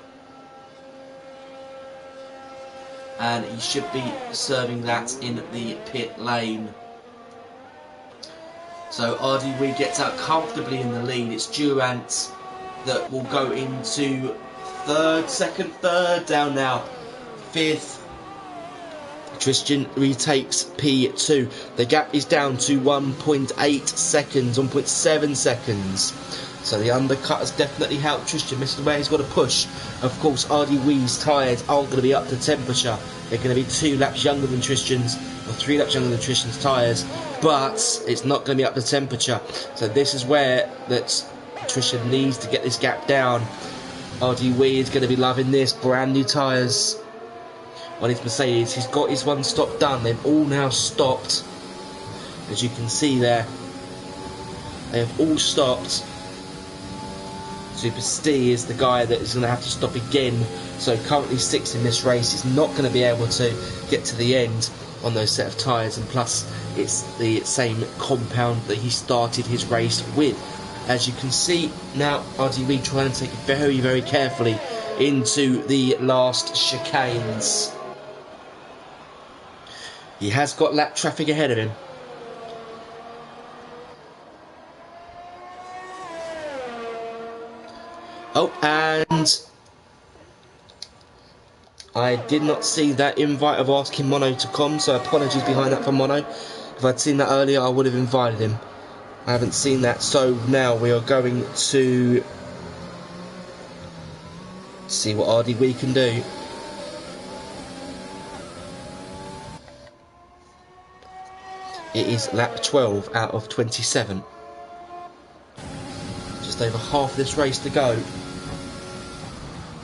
And he should be serving that in the pit lane. So RDW gets out comfortably in the lead. It's Durant that will go into third down now. 5th. Tristan retakes P2. The gap is down to 1.8 seconds, 1.7 seconds. So the undercut has definitely helped Tristan. Mr. Ware has got to push. Of course, RD Wee's tyres aren't going to be up to temperature. They're going to be 2 laps younger than Tristan's, or 3 laps younger than Tristan's tyres, but it's not going to be up to temperature. So this is where that Tristan needs to get this gap down. RD Wee is going to be loving this. Brand new tyres on his Mercedes. He's got his one stop done. They've all now stopped, as you can see there. They have all stopped. Super Steve is the guy that is going to have to stop again. So currently 6th in this race. He's not going to be able to get to the end on those set of tyres, and plus it's the same compound that he started his race with. As you can see now, RDV trying to take it very, very carefully into the last chicanes. He has got lap traffic ahead of him. Oh, and I did not see that invite of asking Mono to come, so apologies behind that for Mono. If I'd seen that earlier, I would have invited him. I haven't seen that, so now we are going to see what RDW can do. It is lap 12 out of 27. Just over half this race to go.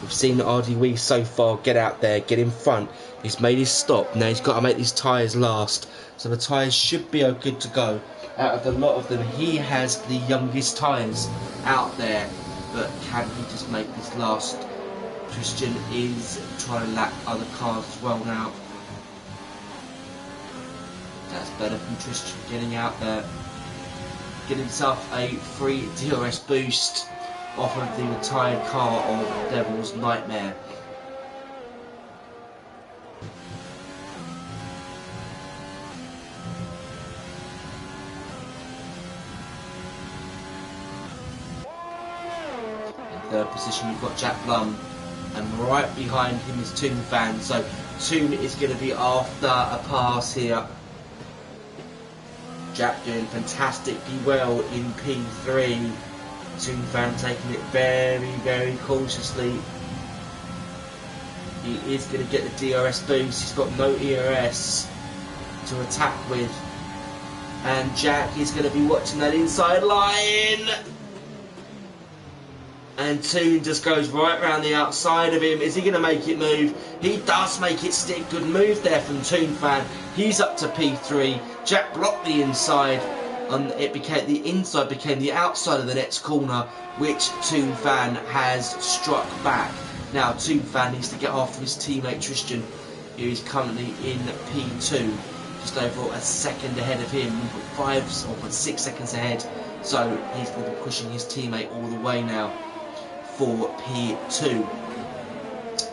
We've seen RDW so far get out there, get in front. He's made his stop. Now he's got to make these tyres last. So the tyres should be good to go. Out of the lot of them, he has the youngest tyres out there. But can he just make this last? Tristan is trying to lap other cars as well now. That's better from Tristan getting out there. Get himself a free DRS boost off of the retired car of Devil's Nightmare. In third position you've got Jack Blum, and right behind him is Toon Fan, so Toon is going to be after a pass here. Jack doing fantastically well in P3. Toon Fan taking it very, very cautiously. He is going to get the DRS boost. He's got no ERS to attack with. And Jack is going to be watching that inside line. And Toon just goes right around the outside of him. Is he going to make it move? He does make it stick. Good move there from Toon Fan. He's up to P3. Jack blocked the inside. And the inside became the outside of the next corner, which Toon Fan has struck back. Now Toon Fan needs to get after his teammate Tristan, who is currently in P2, just over a second ahead of him, 1.5 or 1.6 seconds ahead. So he's going to be pushing his teammate all the way now for P2.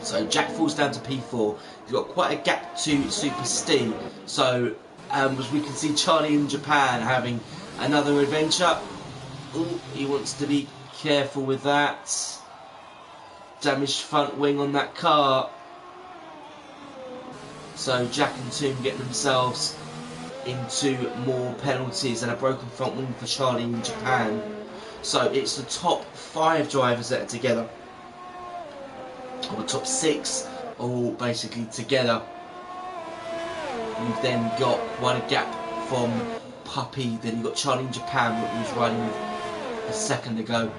So Jack falls down to P4. He's got quite a gap to Super Steve. So as we can see, Charlie in Japan having another adventure. Ooh, he wants to be careful with that. Damaged front wing on that car. So Jack and Toon get themselves into more penalties and a broken front wing for Charlie in Japan. So it's the top 5 drivers that are together, or the top 6, all basically together. You've then got quite a gap from Puppy. Then you've got Charlie in Japan, what he was riding with a second ago.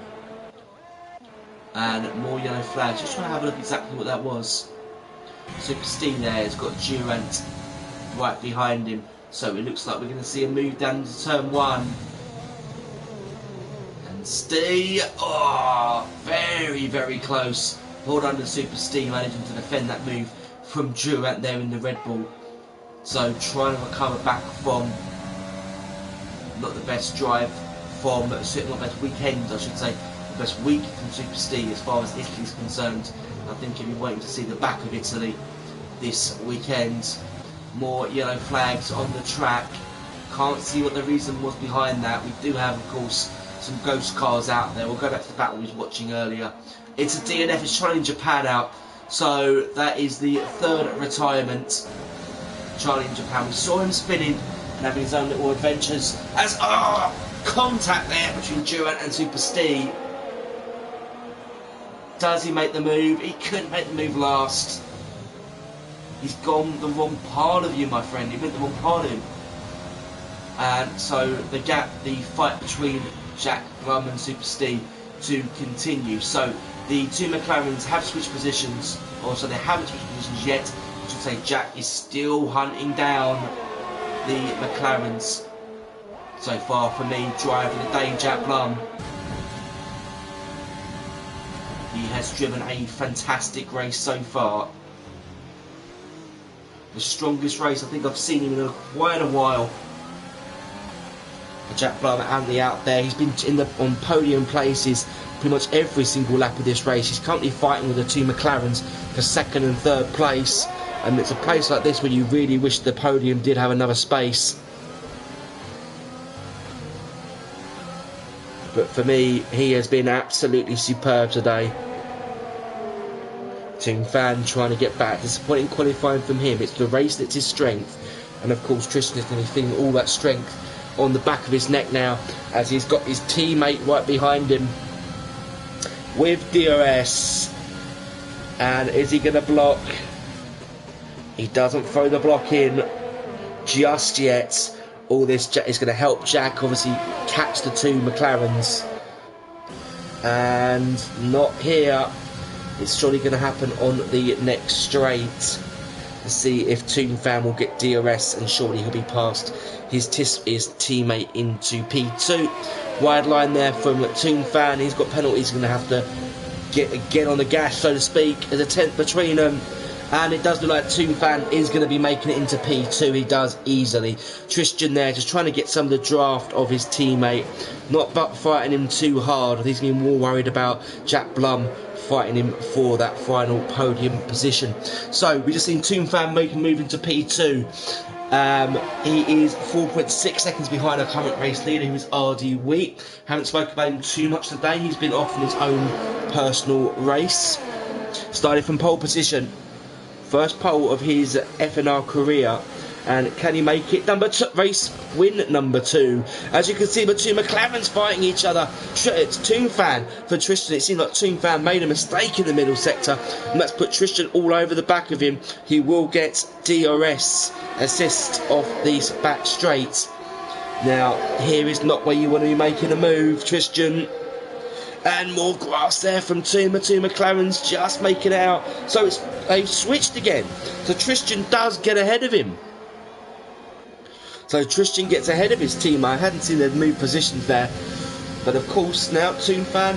And more yellow flags. Just trying to have a look exactly what that was. Super Steve there has got Durant right behind him. So it looks like we're going to see a move down into turn 1. And Steve, oh, very, very close. Hold under Super Steve, managing to defend that move from Durant there in the Red Bull. So trying to recover back from not the best drive from, certainly not the best weekend, I should say, the best week from Super Steve as far as Italy is concerned. I think you'll be waiting to see the back of Italy this weekend. More yellow flags on the track. Can't see what the reason was behind that. We do have, of course, some ghost cars out there. We'll go back to the battle we was watching earlier. It's a DNF. It's trying Japan out. So that is the third retirement. Charlie in Japan. We saw him spinning and having his own little adventures. As contact there between Durant and Super Steve. Does he make the move? He couldn't make the move last. He's gone the wrong part of you, my friend. He went the wrong part of him. And so the fight between Jack Blum and Super Steve to continue. So the two McLarens have switched positions, or so they haven't switched positions yet. I should say Jack is still hunting down the McLarens. So far for me, driving the day, Jack Blum. He has driven a fantastic race so far. The strongest race I think I've seen him in quite a while. Jack Blum and the out there. He's been on podium places pretty much every single lap of this race. He's currently fighting with the two McLarens for second and third place. And it's a place like this where you really wish the podium did have another space. But for me, he has been absolutely superb today. Team Fan trying to get back. Disappointing qualifying from him. It's the race that's his strength. And of course Tristan is going to be feeling all that strength on the back of his neck now, as he's got his teammate right behind him with DRS. And is he going to block? He doesn't throw the block in just yet. All this is going to help Jack obviously catch the two McLarens. And not here. It's surely going to happen on the next straight. Let's see if Toon Fan will get DRS, and surely he'll be past his teammate into P2. Wide line there from Toon Fan. He's got penalties. He's going to have to get on the gas, so to speak. There's a tenth between them. And it does look like Toon Fan is going to be making it into P2. He does easily. Tristan there just trying to get some of the draft of his teammate. Not fighting him too hard. He's getting more worried about Jack Blum fighting him for that final podium position. So we just seen Toon Fan make a move into P2. He is 4.6 seconds behind our current race leader, who is RD Wheat. Haven't spoken about him too much today. He's been off in his own personal race. Started from pole position. First pole of his FNR career. And can he make it? Race win number 2. As you can see, the two McLarens fighting each other. It's Toon Fan for Tristan. It seemed like Toon Fan made a mistake in the middle sector, and that's put Tristan all over the back of him. He will get DRS assist off these back straights. Now, here is not where you want to be making a move, Tristan. And more grass there from two McLarens just making it out. So they've switched again. So Tristan does get ahead of him. So Tristan gets ahead of his team. I hadn't seen them move positions there. But of course now Toon Fan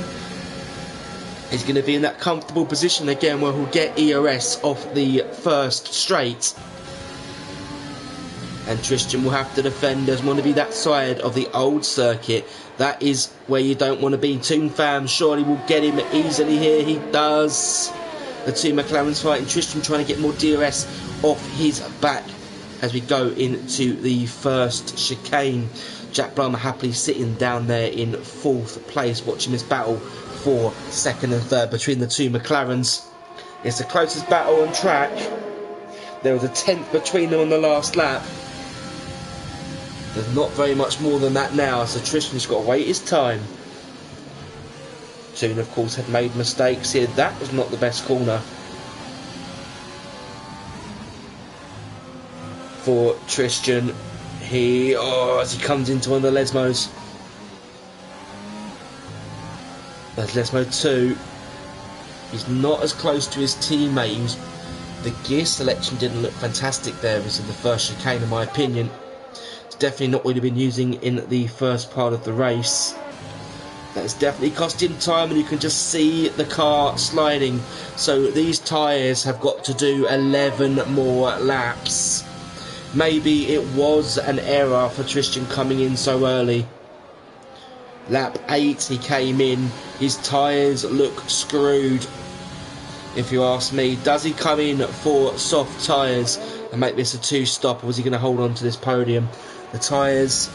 is going to be in that comfortable position again where he'll get ERS off the first straight. And Tristan will have to defend. Doesn't want to be that side of the old circuit. That is where you don't want to be. Toon Fan surely will get him easily here. He does. The two McLarens fighting. Tristan trying to get more DRS off his back as we go into the first chicane. Jack Blum happily sitting down there in 4th place, watching this battle for 2nd and 3rd between the two McLarens. It's the closest battle on track. There was a 10th between them on the last lap. There's not very much more than that now, so Tristan's got to wait his time. Toon, of course, had made mistakes here. That was not the best corner for Tristan. As he comes into one of the Lesmos. That's Lesmo 2. He's not as close to his teammate. The gear selection didn't look fantastic there. This is the first chicane, in my opinion. It's definitely not what he'd been using in the first part of the race. That's definitely cost him time, and you can just see the car sliding. So these tyres have got to do 11 more laps. Maybe it was an error for Tristan coming in so early. Lap 8 he came in. His tyres look screwed, if you ask me. Does he come in for soft tyres and make this a 2-stop, or was he going to hold on to this podium? The tyres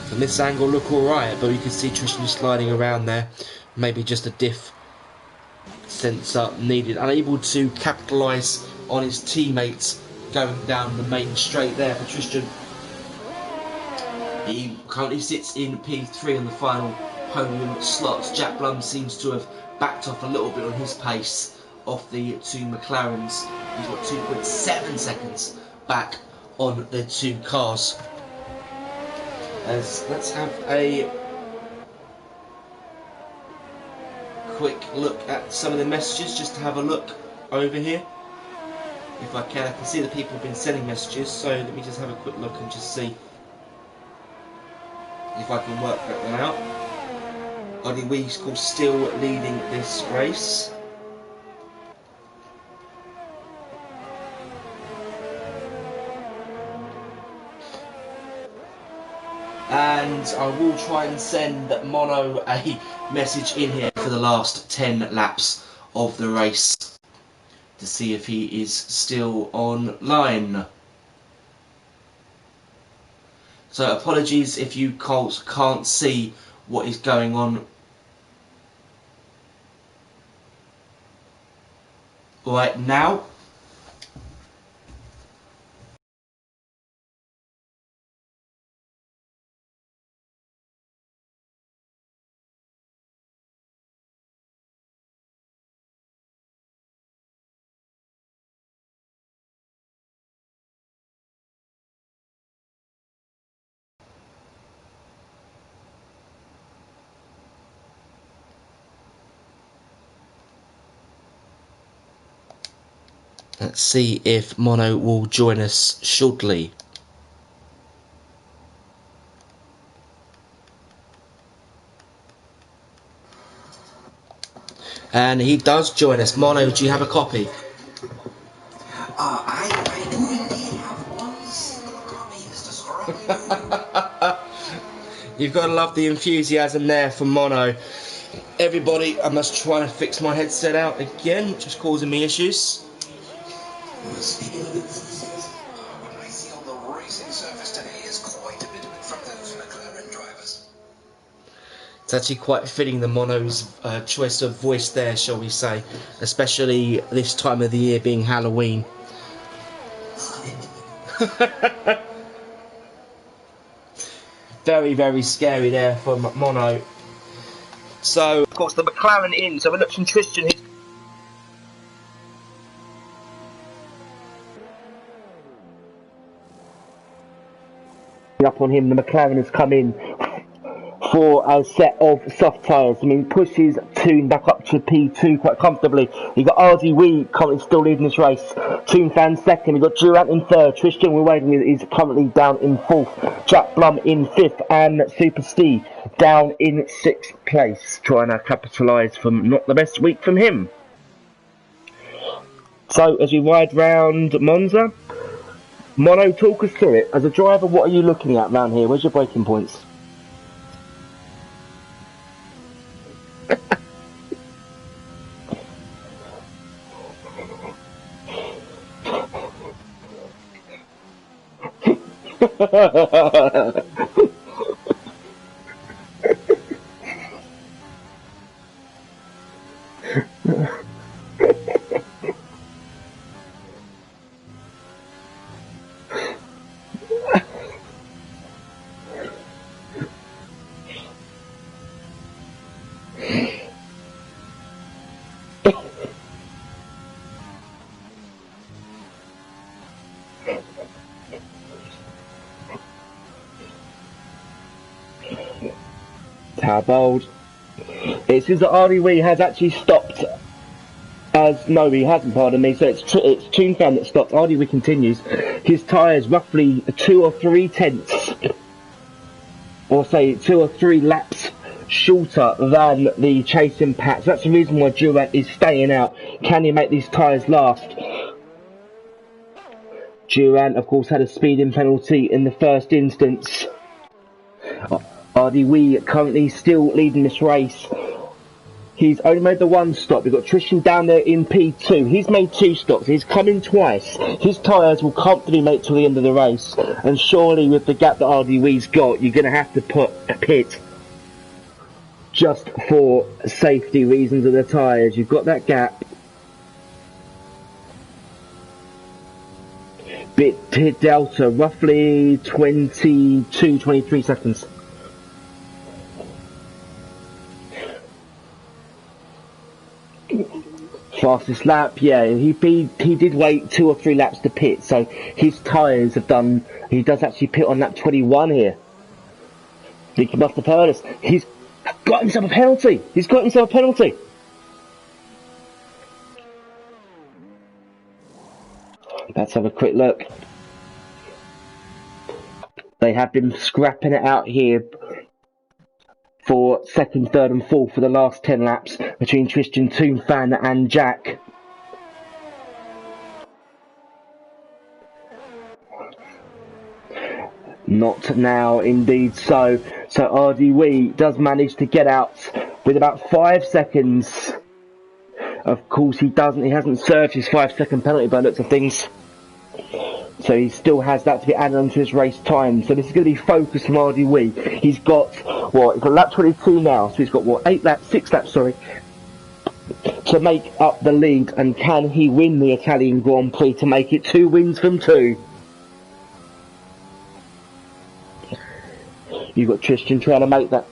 from this angle look alright, but you can see Tristan sliding around there. Maybe just a diff sensor needed. Unable to capitalise on his teammates going down the main straight there for Tristan. He currently sits in P3 on the final podium slots. Jack Blum seems to have backed off a little bit on his pace off the two McLarens. He's got 2.7 seconds back on the two cars. Let's have a quick look at some of the messages, just to have a look over here. If I can see that people have been sending messages, so let me just have a quick look and just see if I can work that one out. Oddy Weaskell still leading this race. And I will try and send Mono a message in here for the last 10 laps of the race to see if he is still online. So apologies if you can't see what is going on right now. Let's see if Mono will join us shortly. And he does join us. Mono, do you have a copy? I do indeed have one copy, Mr. Squirrel. You've got to love the enthusiasm there from Mono. Everybody, I must try to fix my headset out again, which is causing me issues. Speaking of enthusiasm, what I see on the racing surface today is quite a bit of it from those McLaren drivers. It's actually quite fitting, the Mono's choice of voice there, shall we say, especially this time of the year being Halloween. Very, very scary there from Mono. So, of course, the McLaren in. So we're looking Tristan. Up on him, the McLaren has come in for a set of soft tyres. I mean, pushes Toon back up to P2 quite comfortably. You've got RD Wee currently still leading this race. Toon fan second. We've got Durant in third. Tristan we're waiting is currently down in fourth. Jack Blum in fifth. And Super Steve down in sixth place. Trying to capitalise from not the best week from him. So, as we ride round Monza, Mono, talk us through it. As a driver, what are you looking at round here? Where's your braking points? How bold. It says that RD Wee has actually stopped. No, he hasn't, pardon me. So it's Toon Fan that stopped. RD Wee continues. His tyres roughly 2 or 3 tenths, or say 2 or 3 laps shorter than the chasing Pats. That's the reason why Durant is staying out. Can he make these tyres last? Durant, of course, had a speeding penalty in the first instance. RD Wee currently still leading this race. He's only made the one stop. We've got Tristan down there in P2. He's made 2 stops. He's come in twice. His tyres will comfortably make till the end of the race. And surely with the gap that RD Wee's got, you're going to have to put a pit just for safety reasons of the tyres. You've got that gap. Bit delta, roughly 22, 23 seconds. Fastest lap, yeah, he did wait 2 or 3 laps to pit, so his tyres have done, he does actually pit on lap 21 here. I think he must have heard us. He's got himself a penalty. He's got himself a penalty. Let's have a quick look. They have been scrapping it out here for second, third and fourth for the last 10 laps between Tristan Toonfan and Jack. Not now, indeed so. So RDW does manage to get out with about 5 seconds. Of course he hasn't served his 5-second penalty by the looks of things. So he still has that to be added onto his race time. So this is going to be focused from RDW. He's got, he's got lap 22 now. So he's got, 6 laps, sorry, to make up the lead. And can he win the Italian Grand Prix to make it 2 wins from 2? You've got Tristan trying to make that.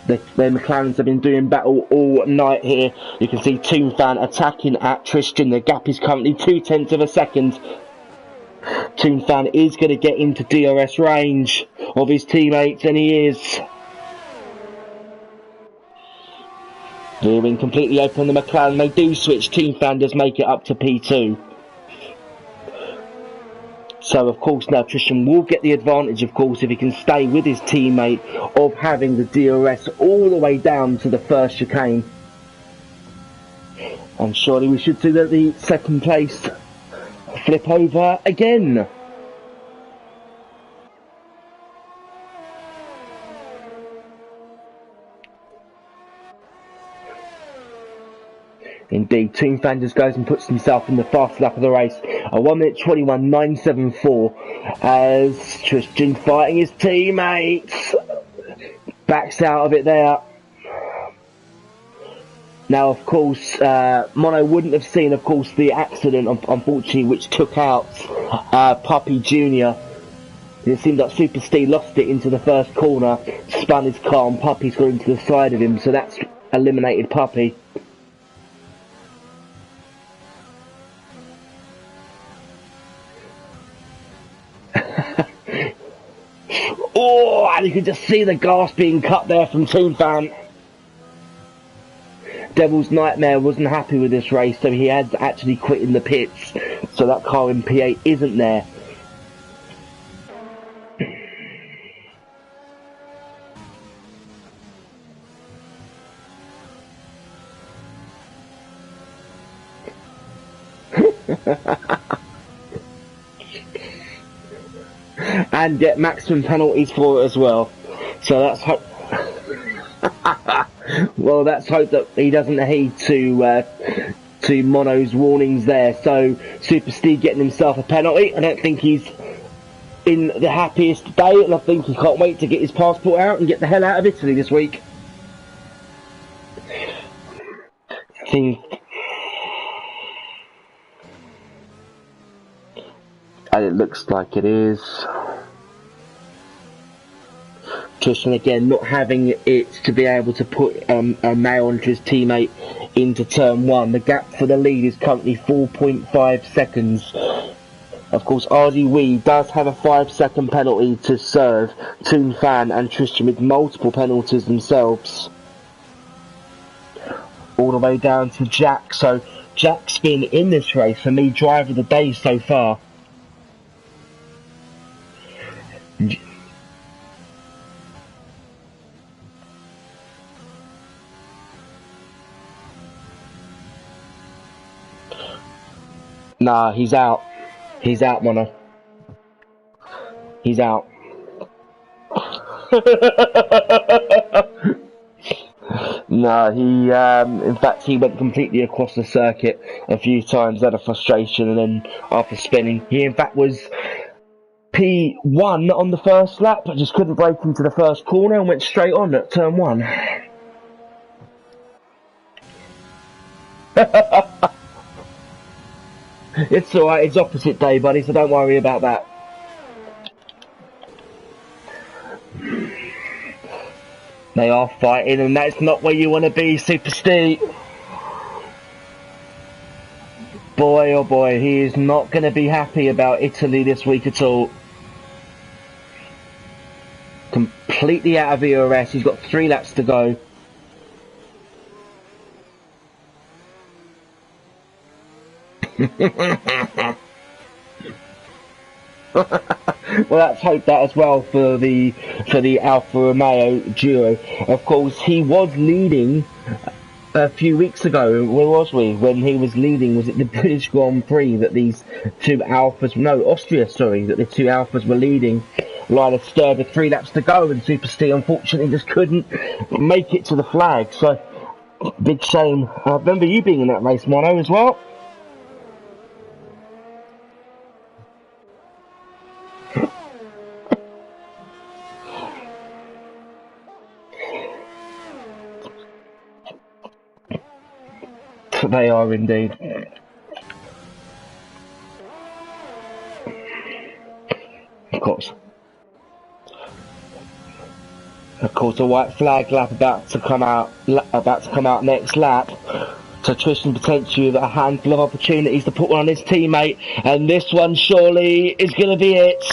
The McLarens have been doing battle all night here. You can see Toonfan attacking at Tristan. The gap is currently 0.2 of a second. Toonfan is going to get into DRS range of his teammates, and he is. Veering completely open the McLaren. They do switch. Toonfan does make it up to P2. So, of course, now Tristan will get the advantage, of course, if he can stay with his teammate of having the DRS all the way down to the first chicane. And surely we should see that the second place flip over again. Indeed, Toonfan just goes and puts himself in the fast lap of the race. A 1:21.974 as Tristan fighting his teammates. Backs out of it there. Now, of course, Mono wouldn't have seen, of course, the accident, unfortunately, which took out Puppy Jr. It seemed like Super Steve lost it into the first corner, spun his car, and Puppy's got into the side of him, so that's eliminated Puppy. Oh, and you can just see the gas being cut there from Toonfan. Devil's Nightmare wasn't happy with this race, so he has actually quit in the pits. So that car in P8 isn't there. And get maximum penalties for it as well. So that's hope. Well, let's hope that he doesn't heed to Mono's warnings there. So Super Steve getting himself a penalty. I don't think he's in the happiest day, and I think he can't wait to get his passport out and get the hell out of Italy this week. And it looks like it is. Tristan again not having it to be able to put a nail onto his teammate into turn 1. The gap for the lead is currently 4.5 seconds. Of course, RDW does have a 5-second penalty to serve Toonfan and Tristan with multiple penalties themselves. All the way down to Jack. So Jack's been in this race for me driver of the day so far. Nah, he's out. He's out, Mono. He's out. No, in fact, he went completely across the circuit a few times out of frustration, and then after spinning, he in fact was P1 on the first lap, but just couldn't break into the first corner and went straight on at turn 1. It's alright, it's opposite day, buddy, so don't worry about that. They are fighting, and that's not where you want to be, Super Steve. Boy, oh boy, he is not going to be happy about Italy this week at all. Completely out of RRC, he's got 3 laps to go. Well, let's hope that as well for the Alfa Romeo duo. Of course, he was leading a few weeks ago. Where was we? When he was leading, was it the British Grand Prix that these two Alphas? No, Austria. Sorry, that the two Alphas were leading. Linus Sturr with 3 laps to go, and Super Steve unfortunately just couldn't make it to the flag. So big shame. I remember you being in that race, Mono, as well. They are indeed. Of course, a white flag lap about to come out next lap. So Tristan potentially with a handful of opportunities to put one on his teammate, and this one surely is going to be it.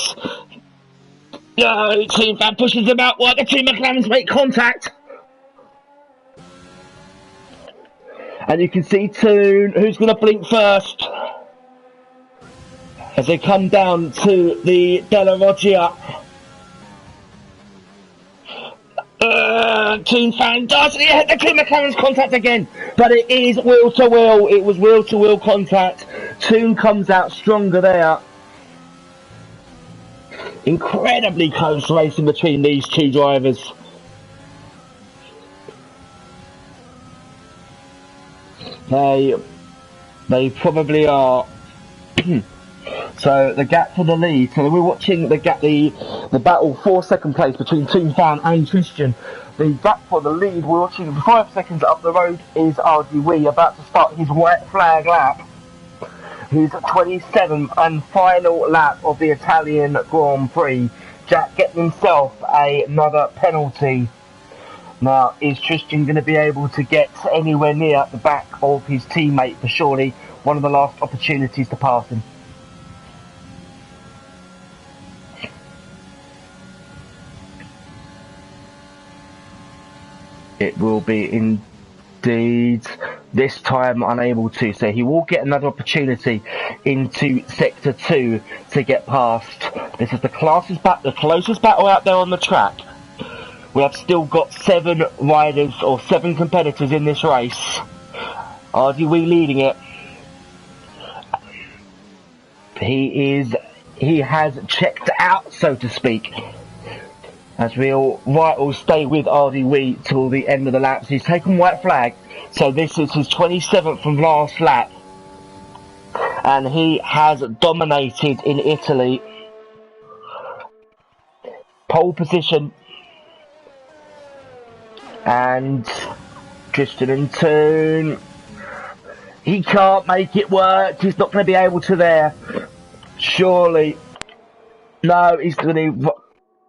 No, Team Fan pushes him out. What? The two McLarens make contact. And you can see Toon, who's going to blink first. As they come down to the Della Roggia. Toon Fan does. Yeah, the two McLarens contact again. But it is wheel to wheel. It was wheel to wheel contact. Toon comes out stronger there. Incredibly close racing between these two drivers. They probably are. So the gap for the lead. So we're watching the battle for second place between Toon Fan and Christian. The gap for the lead. We're watching 5 seconds up the road is RD Wee about to start his white flag lap. His 27th and final lap of the Italian Grand Prix. Jack getting himself another penalty. Now, is Tristan going to be able to get anywhere near the back of his teammate for surely one of the last opportunities to pass him? It will be indeed this time unable to, so he will get another opportunity into Sector 2 to get past. This is the closest battle out there on the track. We have still got 7 riders or 7 competitors in this race. RDW leading it. He has checked out, so to speak. As we'll stay with RDW till the end of the laps. He's taken white flag, so this is his 27th from last lap. And he has dominated in Italy. Pole position. And Tristan and Toon. He can't make it work. He's not going to be able to there. Surely. No,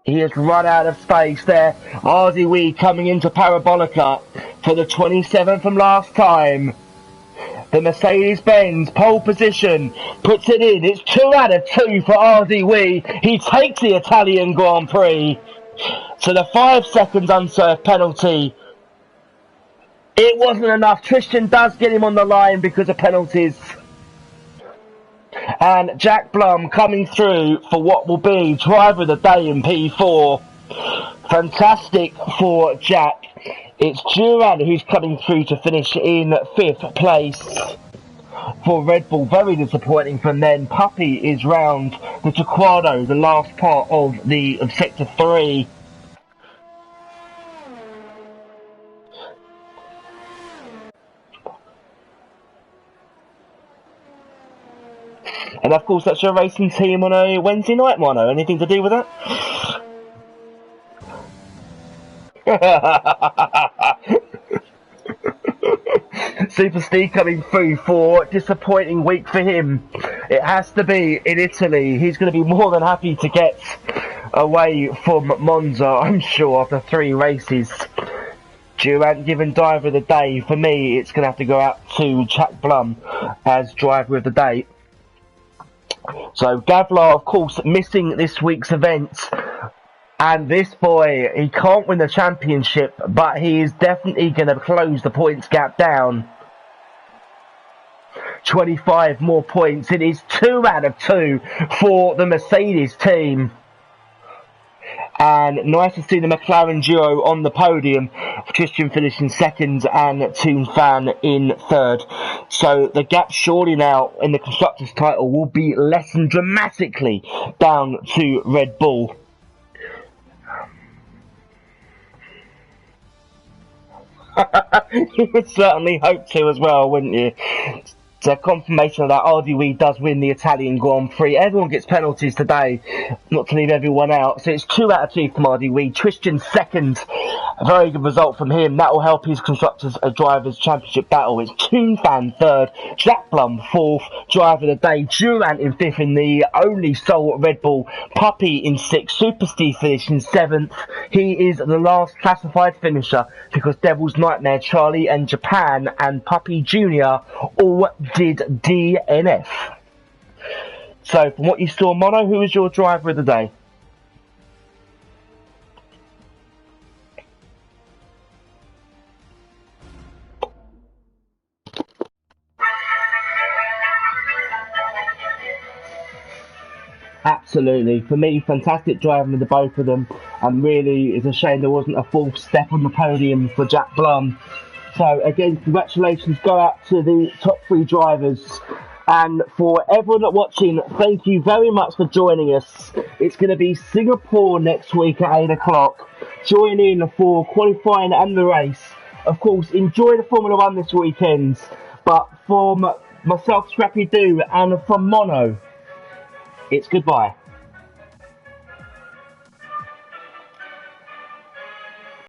he has run out of space there. RDW coming into Parabolica for the 27th from last time. The Mercedes-Benz pole position puts it in. It's 2 out of 2 for RDW. He takes the Italian Grand Prix. So the 5 seconds unserved penalty. It wasn't enough. Tristan does get him on the line because of penalties. And Jack Blum coming through for what will be driver of the day in P4. Fantastic for Jack. It's Duran who's coming through to finish in 5th place for Red Bull. Very disappointing from then. Puppy is round the Taquado, the last part of Sector 3. And of course, that's your racing team on a Wednesday night, Mono. Anything to do with that? Super Steve coming through for disappointing week for him. It has to be in Italy. He's going to be more than happy to get away from Monza, I'm sure, after 3 races. Durant given driver of the day. For me, it's going to have to go out to Jack Blum as driver of the day. So Gavlar, of course, missing this week's event. And this boy, he can't win the championship, but he is definitely going to close the points gap down. 25 more points. It is 2 out of 2 for the Mercedes team. And nice to see the McLaren duo on the podium. Christian finishing second and Toon Fan in third. So the gap surely now in the Constructors' title will be lessened dramatically down to Red Bull. You would certainly hope to as well, wouldn't you? It's a confirmation of that RDW does win the Italian Grand Prix. Everyone gets penalties today, not to leave everyone out. So it's 2 out of 2 from RDW. Tristan second, a very good result from him. That will help his Constructors Drivers Championship battle. It's Toon Fan third, Jack Blum fourth, driver of the day, Durant in fifth in the only sole Red Bull, Puppy in sixth, Super Steve finishing seventh. He is the last classified finisher because Devil's Nightmare, Charlie and Japan and Puppy Jr. all did DNF. So from what you saw, Mono, who was your driver of the day? Absolutely. For me, fantastic driving with the both of them. And really, it's a shame there wasn't a fourth step on the podium for Jack Blum. So again, congratulations go out to the top 3 drivers. And for everyone watching, thank you very much for joining us. It's going to be Singapore next week at 8 o'clock. Join in for qualifying and the race. Of course, enjoy the Formula 1 this weekend. But from myself, Scrappy Doo, and from Mono, it's goodbye.